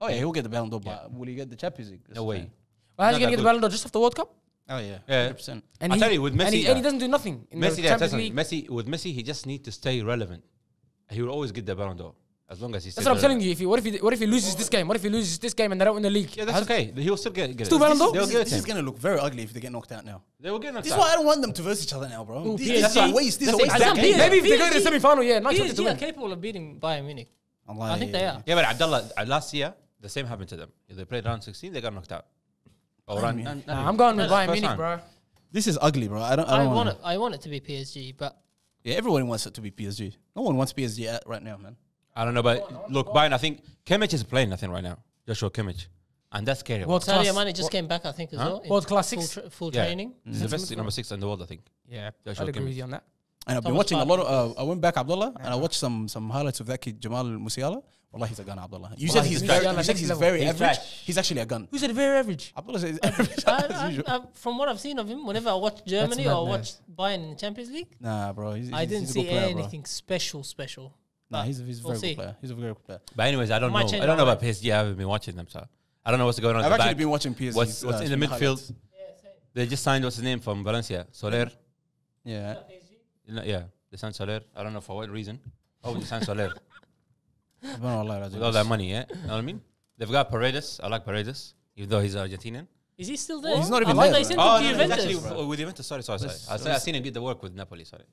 Oh, yeah, he'll get the Ballon d'Or, but will he get the Champions League? No way. Well, how's Not he going to that get the good. Ballon d'Or just after the World Cup? Oh, yeah. Yeah. 100%. And I'll tell you, with and Messi, he doesn't do nothing in Messi, the yeah, Champions League. with Messi, he just needs to stay relevant. He will always get the Ballon d'Or as long as he. That's what I'm telling you. What if he loses this game? What if he loses this game and they don't win the league? Yeah, that's okay. He'll still get it. Still Ballon d'Or? They'll get it This to is him. going to look very ugly if they get knocked out now. They will get knocked This is out. why I don't want them to verse each other now, bro. Ooh, This PSG. is a waste. This is a That's waste. exactly- of game. Maybe if they go to the PSG semi-final, yeah, not expected to PSG are win. capable of beating Bayern Munich. Allah, I think they are. Yeah, but Abdullah, last year, the same happened to them. They played round 16, they got knocked out. Nah, I'm going with Bayern First Munich, round. bro. This is ugly, bro. I don't want want it. I want it to be PSG, but Yeah, everyone wants it to be PSG. No one wants PSG right now, man. I don't know, but look, Bayern, I think Kimmich is playing nothing right now. Joshua Kimmich. And that's scary. World Sadio class. Mane just came back, I think, as Huh? well. in World class full six. full Yeah. training. He's the best number 6 in the world, I think. Yeah, Joshua I'd agree Kimmich. with you on that. And I've been Thomas watching a lot of. Partey. I went back, Abdullah, and I watched some highlights of that kid Jamal Musiala. Wallah, he's a gun, Abdullah. You said Wallahi, he's he's very. trash. You said he's Next very level. He's average. trash. He's actually a gun. Who said very average? Abdullah says average as usual. From what I've seen of him, whenever I watch Germany or watch madness. Bayern in the Champions League, Nah, bro. I didn't he's a see good player, bro. anything special. Nah, But he's a we'll very see. good player. He's a very good player. But anyways, I don't know. Might change I don't know my about PSG. I haven't been watching them, so I don't know what's going on. I've at the actually back. been watching PSG. What's in the midfield? They just signed what's his name from Valencia, Soler. Yeah. Yeah, they signed Soler. I don't know for what reason. Oh, they signed Soler With all with all that money. Yeah, you know what I mean. They've got Paredes. I like Paredes, even though he's Argentinian. Is he still there? He's not even I thought there, they sent Oh, him to no, he's Juventus. actually with Juventus. Sorry. I've seen him get the work with Napoli. Sorry.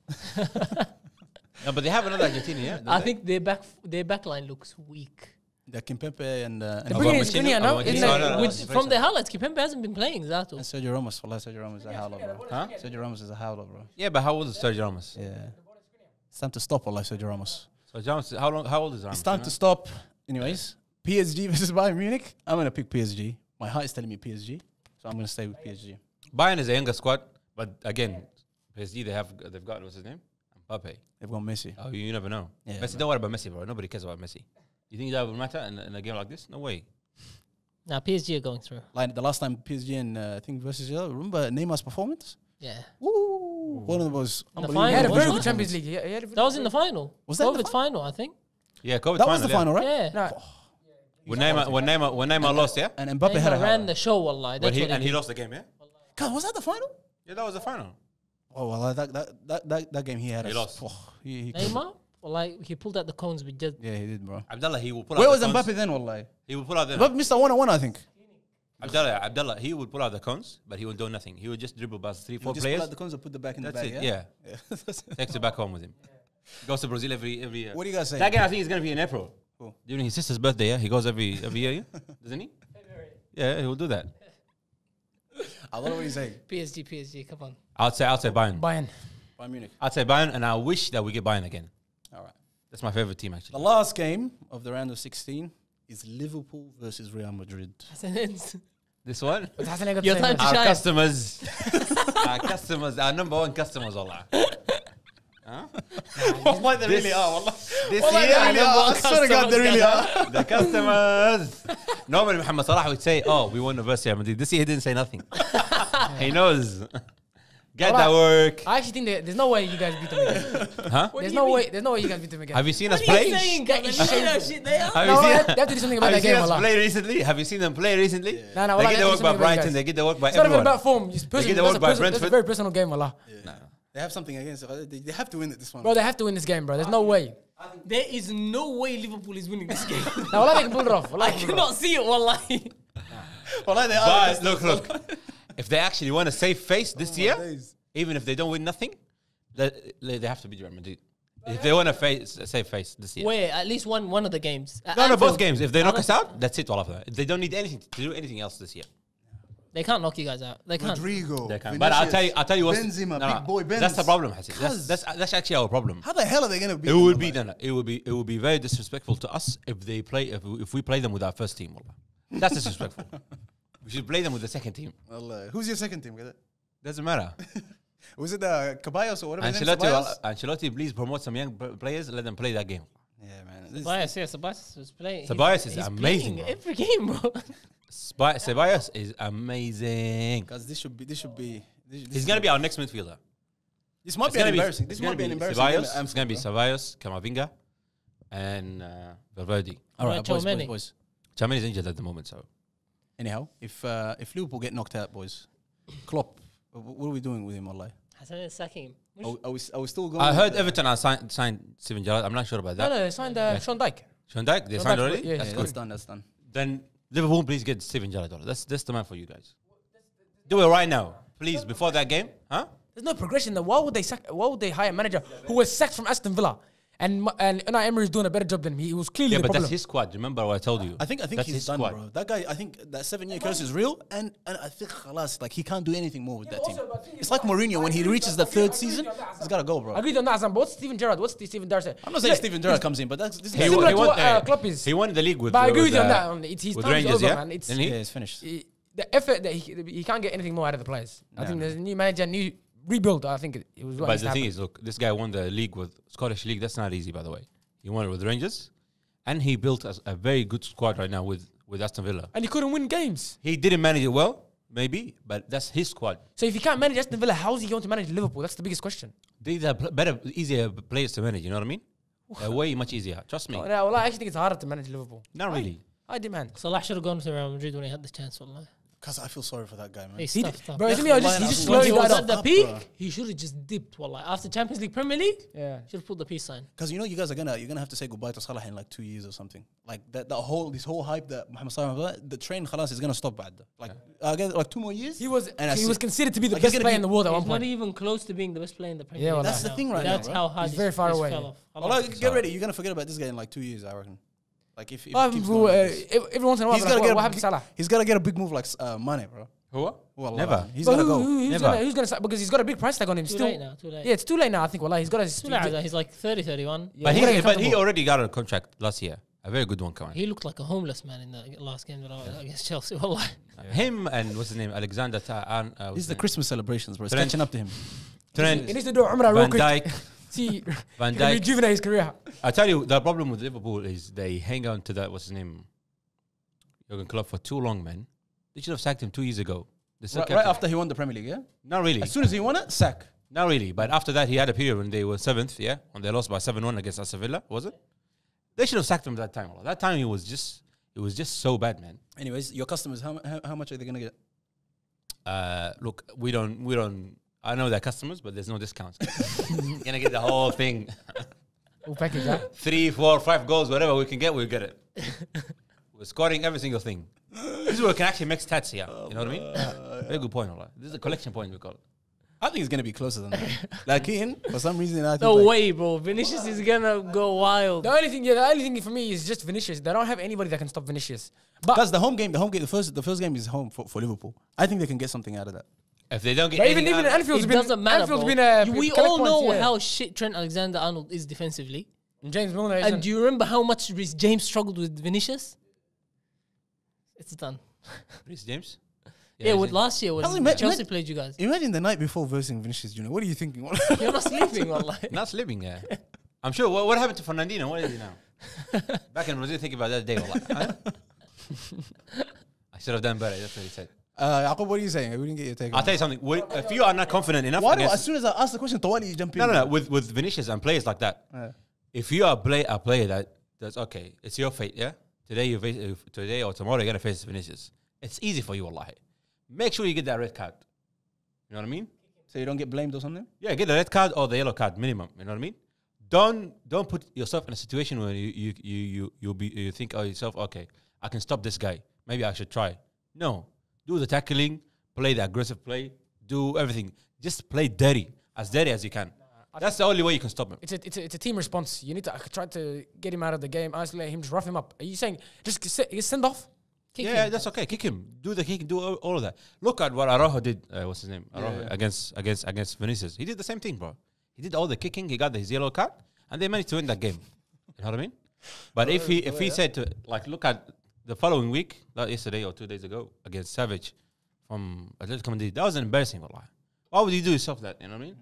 No, but they have another Argentinian. Yeah, I think their back line looks weak. The Kimpembe and They're bringing in Skriniar now, isn't it? From their highlights, Kipembe hasn't been playing Zato. and Sergio Ramos. Wallah, Sergio Ramos is a howler, bro. Huh? Sergio Ramos is a howler, bro. Yeah, but how old is Sergio Ramos? Yeah. It's time to stop, Wallah, Sergio Ramos. So Ramos, how old is Ramos? It's time you to know? stop. Anyways, PSG versus Bayern Munich. I'm going to pick PSG. My heart is telling me PSG. So I'm going to stay with PSG. Bayern is a younger squad, but again, PSG they've got what's his name? Mbappe. They've got Messi. Oh, you never know. Yeah, Messi, bro. don't worry about Messi, bro. Nobody cares about Messi. You think that will matter in a game like this? No way. Now PSG are going through. Like the last time PSG and I think versus Real, remember Neymar's performance? Yeah. Woo! One of them was In the unbelievable. He had a Final, very wasn't good it? Champions League. He had a That was in the final. Was that in the COVID final, I think. Yeah, COVID That was the final, right? Yeah. Nah, When Neymar lost, yeah? And Mbappe had a Neymar ran howler. the show, wallahi. When That's he, what and he did. lost the game, yeah? God, was that the final? Yeah, that was the final. Oh, well, that game he had. He lost. He Neymar, wallahi, he pulled out the cones with just. Yeah, he did, bro. Abdullah, he will pull Where out was the cones. Mbappe then, wallahi? He will pull out the Mbappe missed a 1-on-1, I think. Abdullah, he would pull out the cones, but he will do nothing. He would just dribble past 3-4 Just pull players. out the cones and put the back in That's the bag, it. yeah? Yeah. Takes it back home with him. Goes to Brazil every year. What do you guys say? That game I think is gonna be in April. Cool. During his sister's birthday, yeah? He goes every year, yeah? Doesn't he? Yeah, he will do that. I don't know what you say. PSG, come on. I'd say Bayern. Bayern. Bayern Munich. I'd say Bayern, and I wish that we get Bayern again. All right. That's my favorite team, The actually. last game of the round of 16 is Liverpool versus Real Madrid. This one? But Hassan ain't got Your the same time match. to Our customers, our number one customers, Allah. Huh? Wallahi, they really are, wallah. This Wallahi, year, they really are. I swear to God, they really are. the customers. Normally, Muhammad Salah would say, "Oh, we won the versus Real Madrid." This year, he didn't say nothing. He knows. Get that work. I actually think there's no way you guys beat them again. Huh? There's no way you guys beat them again. Have you seen us What are you play? saying, guys? You know that shit there? Have No, you they seen have to do something about Have that you seen game, us wallah. play recently? Have you seen them play recently? No, no, They wallah, get the work do by something about you Brighton. guys. They get the work by It's not even everyone. about form. It's They get the work by that's a Brentford. very personal game, wallah. They have something against it. They have to win it this one. Bro, they have to win this game, bro. There's no way. There is no way Liverpool is winning this game. No, wallah, they can pull it off. Wallah, I they can pull it off. cannot see it, wallahi. Wallahi, they are. But look. If they actually want to save face this year, even if they don't win nothing, they have to beat Real Madrid. If they want to save face this year. Wait, at least one of the games. At No, both Anfield, games. If they knock us out, that's it. All of them. They don't need anything to do anything else this year. They can't knock you guys out. They can't. Rodrigo. They can. But I'll tell you what. Benzema, big boy Benz. That's the problem, Hassan. Cuz- That's actually our problem. How the hell are they going to beat It them, would be wallahi? it would be very disrespectful to us if they play if we play them with our first team. Wallah. That's disrespectful. We should play them with the second team. Wallahi. Who's your second team? Doesn't matter. Was it Caballos or whatever? his name is? Ceballos? Ancelotti, please promote some young players. Let them play that game. Yeah, man. This- Ceballos was playing. Ceballos is he's amazing, playing bro. every game, bro. Ceballos is amazing. Guys, this should be. He's gonna be our next midfielder. This might It's be gonna embarrassing. It's This gonna might be an be embarrassing. game Ceballos. at It's gonna be Anfield, Ceballos, Camavinga, and Valverde. All right, Right, boys, Tchouameni. boys. Chamani is injured at the moment, so Anyhow, if Liverpool get knocked out, boys, Klopp, what are we doing with him, wallahi? Hassan is sacking him. Are we still going? I heard with, Everton are signed Steven Gerrard. I'm not sure about No, that. no, they signed Sean Dyke. Sean Dyche, they Sean signed Dyche, already. yeah, That's yeah, good. that's done. That's done. Then Liverpool, please get Steven Gerrard. That's the man for you guys. Do it right now, please, before that game, huh? There's no progression there. Why would they hire a manager who was sacked from Aston Villa? And Unai Emery is doing a better job than him. He was clearly Yeah, the but problem. that's his squad. Remember what I told you? I think That's he's his done, squad. bro. That guy, I think that 7-year curse is real, and I think khalas, like he can't do anything more with that team. It's like Mourinho when he reaches the third season, he's gotta go, bro. I agree on that, Hassan, but what's Steven Gerrard? What's Steven Gerrard say? I'm not saying Steven Gerrard comes in, but this He's guy. similar to won- what Klopp is. He won the league with. But I agree with you on with, that. His with time is Rangers, over, yeah? man. It's Didn't he? Yeah, it's finished. the effort that he can't get anything more out of the players. I think there's a new manager, new rebuild. I think it was what But needs the to thing happen. is, look, this guy won the league with Scottish League. That's not easy, by the way. He won it with Rangers, and he built a very good squad right now with Aston Villa. And he couldn't win games. He didn't manage it well, maybe, but that's his squad. So if he can't manage Aston Villa, how is he going to manage Liverpool? That's the biggest question. These are better, easier players to manage. You know what I mean? They're way much easier. Trust me. No, well, I actually think it's harder to manage Liverpool. Not really. I demand. Salah should have gone to Real Madrid when he had the chance, wallahi. Because I feel sorry for that guy, man. He's He tough, did, tough. bro, isn't he? Yeah, He just when When slowly he was died at off. the up, peak, bro. he should have just dipped, wallahi. After Champions League, Premier League, Yeah. should have pulled the peace sign. Because you guys are gonna have to say goodbye to Salah in like 2 years or something. Like this whole hype that Mohamed Salah, the train khalas is gonna stop bad. Like I guess like 2 more years. He was And he I was see- considered to be the Like, he's best gonna player be- in the world at one He's not point. even close to being the best player in the Premier Yeah, League. well, That's the thing right now, That's bro. how hard He's very far he's away. fell off. Well, get ready. You're gonna forget about this guy in like 2 years, I reckon. Like if it keeps Bro, going like this. every once in a while, He's like, gotta get what happened to Salah? He's gotta get a big move like Mane, bro. Who? Wallah. Never. He's But gotta go. who's gonna because he's got a big price tag on him. Too Still, late now, too late. yeah, it's too late now. I think. Well, he's got Too late now. He's like 30, 31. Yeah, But he's gotta he get comfortable. already got a contract last year. A very good one coming. He looked like a homeless man in the last game that I was against Chelsea. Wallahi. Him and what's his name? Alexander. This is the Christmas celebrations, bro. It's Trent. catching up to him. He Trent, needs to do Umrah real Van quick. Dijk. See, Van he can Dijk. rejuvenate his career. I tell you, the problem with Liverpool is they hang on to that. What's his name? Jurgen Klopp for too long, man. They should have sacked him 2 years ago. They still Right kept him. after he won the Premier League, yeah. Not really. As soon as he won it, sack. Not really. But after that, he had a period when they were 7th, yeah? When they lost by 7-1 against Aston Villa, was it? They should have sacked him that time. That time, it was just so bad, man. Anyways, your customers, how much are they gonna get? Look, we don't. I know they're customers, but there's no discounts. You're gonna get the whole thing. Full package, huh? 3, 4, 5 goals, whatever we can get, we'll get it. We're scoring every single thing. This is where we can actually make stats here. You know what I mean? Very good point, Allah. This is a collection point, we call it. I think it's gonna be closer than that. Like for some reason, I think No like, way, bro. Vinicius is gonna go wild. The only thing for me is just Vinicius. They don't have anybody that can stop Vinicius. But Because the first game is home for Liverpool. I think they can get something out of that. If they don't get But even anything out- Anfield's It been doesn't matter, Anfield's bro. been a We collect all points, know yeah. how shit Trent Alexander-Arnold is defensively. James Milner And do you remember how much Reece James struggled with Vinicius? It's done. Reece James? Yeah, with last year when Hasn't met- Chelsea met- played you guys. Imagine the night before versing Vinicius Junior. What are you thinking? You're not sleeping, wallahi. Not sleeping, yeah. I'm sure. What happened to Fernandinho? What is he now? Back in Brazil, thinking about that day. Wallah. Huh? I should have done better. That's what he said. Yaqub, what are you saying? We didn't get your take. I'll tell you something. If you are not confident enough, Why do against- as soon as I ask the question, Tawali, you jump in? no. With Vinicius and players like that, if you are a player that's okay, it's your fate. Yeah, today or tomorrow you're gonna face Vinicius. It's easy for you, wallahi. Make sure you get that red card. You know what I mean? So you don't get blamed or something? Yeah, get the red card or the yellow card minimum. You know what I mean? Don't put yourself in a situation where you think of yourself, okay, I can stop this guy. Maybe I should try. No, do the tackling, play the aggressive play, do everything. Just play dirty as you can. That's the only way you can stop him. It's a team response. You need to try to get him out of the game, isolate him, just rough him up. Are you saying just send off? Kick him. That's okay. Kick him. Do the kick. Do all of that. Look at what Araujo did. What's his name? Araujo against Vinicius. He did the same thing, bro. He did all the kicking. He got his yellow card, and they managed to win that game. You know what I mean? But if he said to look at the following week, not yesterday or 2 days ago against Savage from Atletico Madrid, that was embarrassing. Wallahi. Why would you do yourself that? You know what I mean?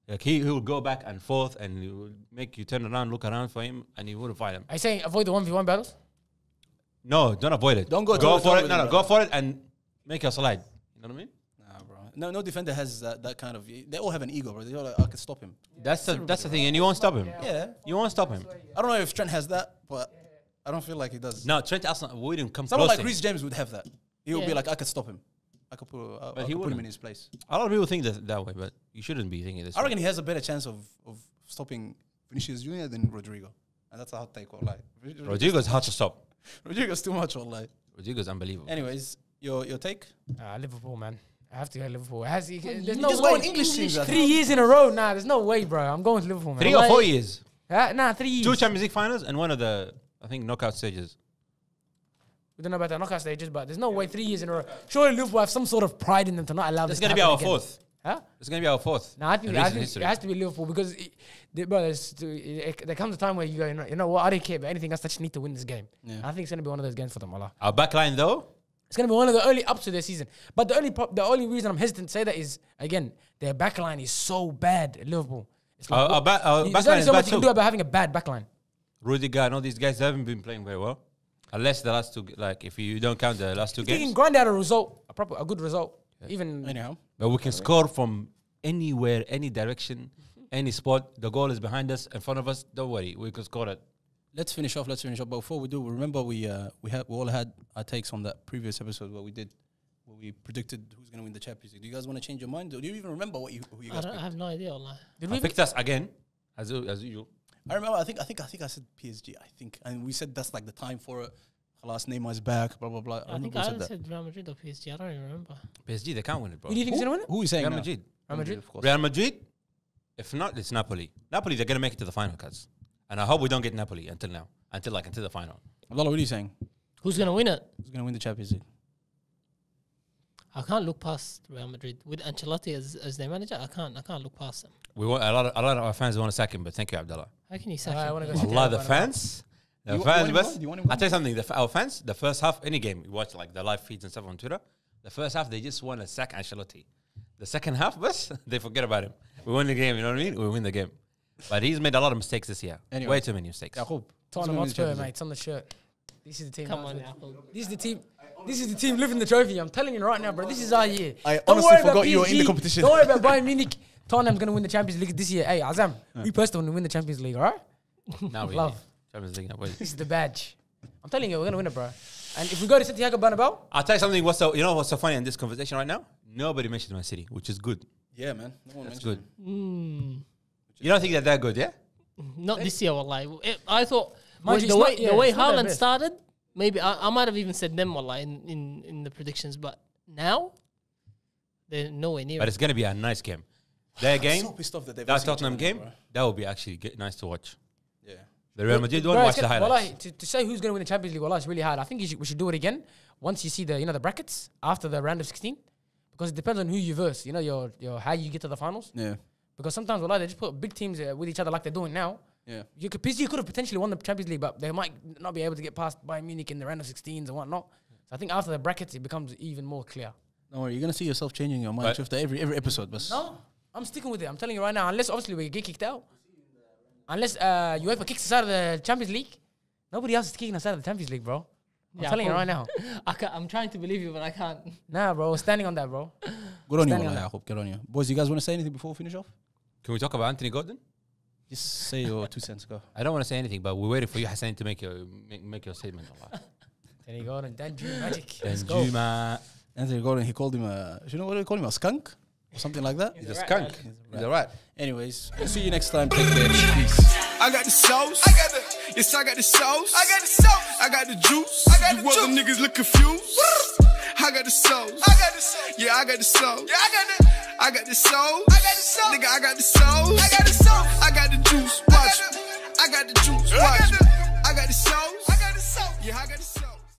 Like he will go back and forth, and he will make you turn around, look around for him, and he wouldn't fight him. Are you saying avoid the 1v1 battles? No, don't avoid it. Don't go for it. No, Go for it and make a slide. You know what I mean? Nah, bro. No defender has that kind of. They all have an ego, bro. They all like, I can stop him. That's the thing, and you won't stop him. Yeah. You won't stop him. I don't know if Trent has that, but I don't feel like he does. No, Trent Arsenal wouldn't come Someone close. like Reece James would have that. He would Yeah. be like, I could stop him. I could put him in his place. A lot of people think that way, but you shouldn't be thinking this. I reckon he has a better chance of stopping Vinicius Junior than Rodrigo, and that's a hot take. Like Rodrigo's hard to stop. Rodrigo's too much. Like Rodrigo's unbelievable. anyways, your take? Liverpool, man. I have to go Liverpool. There's You no just way. go on English teams. 3 years in a row. Nah, there's no way, bro. I'm going to Liverpool, man. 3 or 4 years. 3 years. 2 Champions League finals and one of the, I think, knockout stages. We don't know about the knockout stages, but there's no way 3 years in a row. Surely Liverpool have some sort of pride in them to not allow this It's going to to be our happen again. fourth. Huh? It's going to be our fourth. No, I think in recent history. it has to be Liverpool because, there comes a time where you go, you know what, I don't care about anything else. I just need to win this game. Yeah. I think it's going to be one of those games for them, Allah. Our backline, though, It's going to be one of the early ups to their season. But the only reason I'm hesitant to say that is, again, their backline is so bad at Liverpool. It's like, our there's backline only is so bad much you can too. do about having a bad backline. Rudiger and all these guys haven't been playing very well. Unless the last two, like if you don't count the last two You can games. grind out a result, a good result. Even Anyhow, But we can score from anywhere, any direction, any spot. The goal is behind us, in front of us. Don't worry, we can score it. let's finish off. But before we do, remember we all had our takes on that previous episode where we predicted who's going to win the Champions League. Do you guys want to change your mind? Or do you even remember who you guys I picked? have no idea. Allah. I picked us again, as usual. I remember. I think I said PSG. I think, and we said that's like the time for it. Last Neymar's back. Blah blah blah. I think remember we I said either that. said Real Madrid or PSG. I don't even remember. PSG, they can't win it, bro. who do you think is going to win it? Who are you saying Real now? Madrid. Real Madrid? of course. Real Madrid. If not, it's Napoli. Napoli, they're gonna make it to the final, cuz. And I hope we don't get Napoli until now, until the final. Abdullah, what are you saying? Who's gonna win it? Who's going to win the Champions League? I can't look past Real Madrid with Ancelotti as their manager. I can't look past them. We want a lot of our fans want to sack him, but thank you, Abdullah. How can you sack I him? wanna go Yeah. see Allah, the Bernabeu. fans. The You fans, want him bus. gone? Do you want him I'll gone? tell you something. Our fans, the first half, any game, we watch like the live feeds and stuff on Twitter. The first half, they just want to sack Ancelotti. The second half, bus, they forget about him. We win the game, you know what I mean? We win the game. But he's made a lot of mistakes this year. Anyway. Way too many mistakes. Yaqub. Tottenham Who's gonna Hotspur, win the Champions mate. It's on the shirt. This is the team. Come on, that's Apple. This is the team. This is the team lifting the trophy. I'm telling you right now, bro. This is our year. I Don't honestly worry about forgot you were in the PSG. competition. Don't worry about Bayern Munich. Tottenham's going to win the Champions League this year. Hey, Azam, we personally want to win the Champions League, all right? Now we Love. Champions League. Wait. This is the badge. I'm telling you, we're going to win it, bro. And if we go to Santiago Bernabeu, I'll tell you something. What's so funny in this conversation right now? Nobody mentioned Man City, which is good. Yeah, man. No one That's mentioned good. Mm, You don't think that they're good, yeah? not this year, wallahi. I thought Mind with you, the way it's not their Haaland best. started, maybe I might have even said them, wallahi, in the predictions. But now they're nowhere near. But it's going to be a nice game. Their I'm game, so pissed off that they've that lost each Tottenham other, game, bro. that will be actually nice to watch. Yeah. The Real Madrid one, bro, watch it's the get- highlights. wallahi, to say who's going to win the Champions League, wallahi, it's really hard. I think we should do it again once you see the brackets after the round of 16, because it depends on who you verse. You know your how you get to the finals. Yeah. Because sometimes, wallahi, they just put big teams with each other like they're doing now. Yeah. PSG could have potentially won the Champions League, but they might not be able to get past Bayern Munich in the round of 16s and whatnot. So I think after the brackets, it becomes even more clear. Don't worry, you're gonna see yourself changing your mind But- after every episode, but No, I'm sticking with it. I'm telling you right now, unless obviously we get kicked out, unless UEFA kicks us out of the Champions League, nobody else is kicking us out of the Champions League, bro. I'm telling you right now. I'm trying to believe you, but I can't. Nah, bro. Standing on that, bro. Good on you, Standing on Yaqub. Good on you. Boys, you guys want to say anything before we finish off? Can we talk about Anthony Gordon? Just say your 2 cents. Go. I don't want to say anything, but we're waiting for you, Hassan, to make your statement. There you go. And Danju magic. Let's go. Benjuma. Anthony Gordon, he called him a... You know what they call him? A skunk? Or something like that? He's a skunk. He's a rat. Anyways, we'll see you next time. Take care. Peace. I got the sauce. I got the sauce. I got the sauce. I got the juice. I got the juice. You other niggas look confused. I got the sauce. I got the sauce. Yeah, I got the sauce. Yeah, I got the sauce. I got the sauce. Nigga, I got the sauce. I got the sauce. I got the juice. Watch. I got the juice. Watch.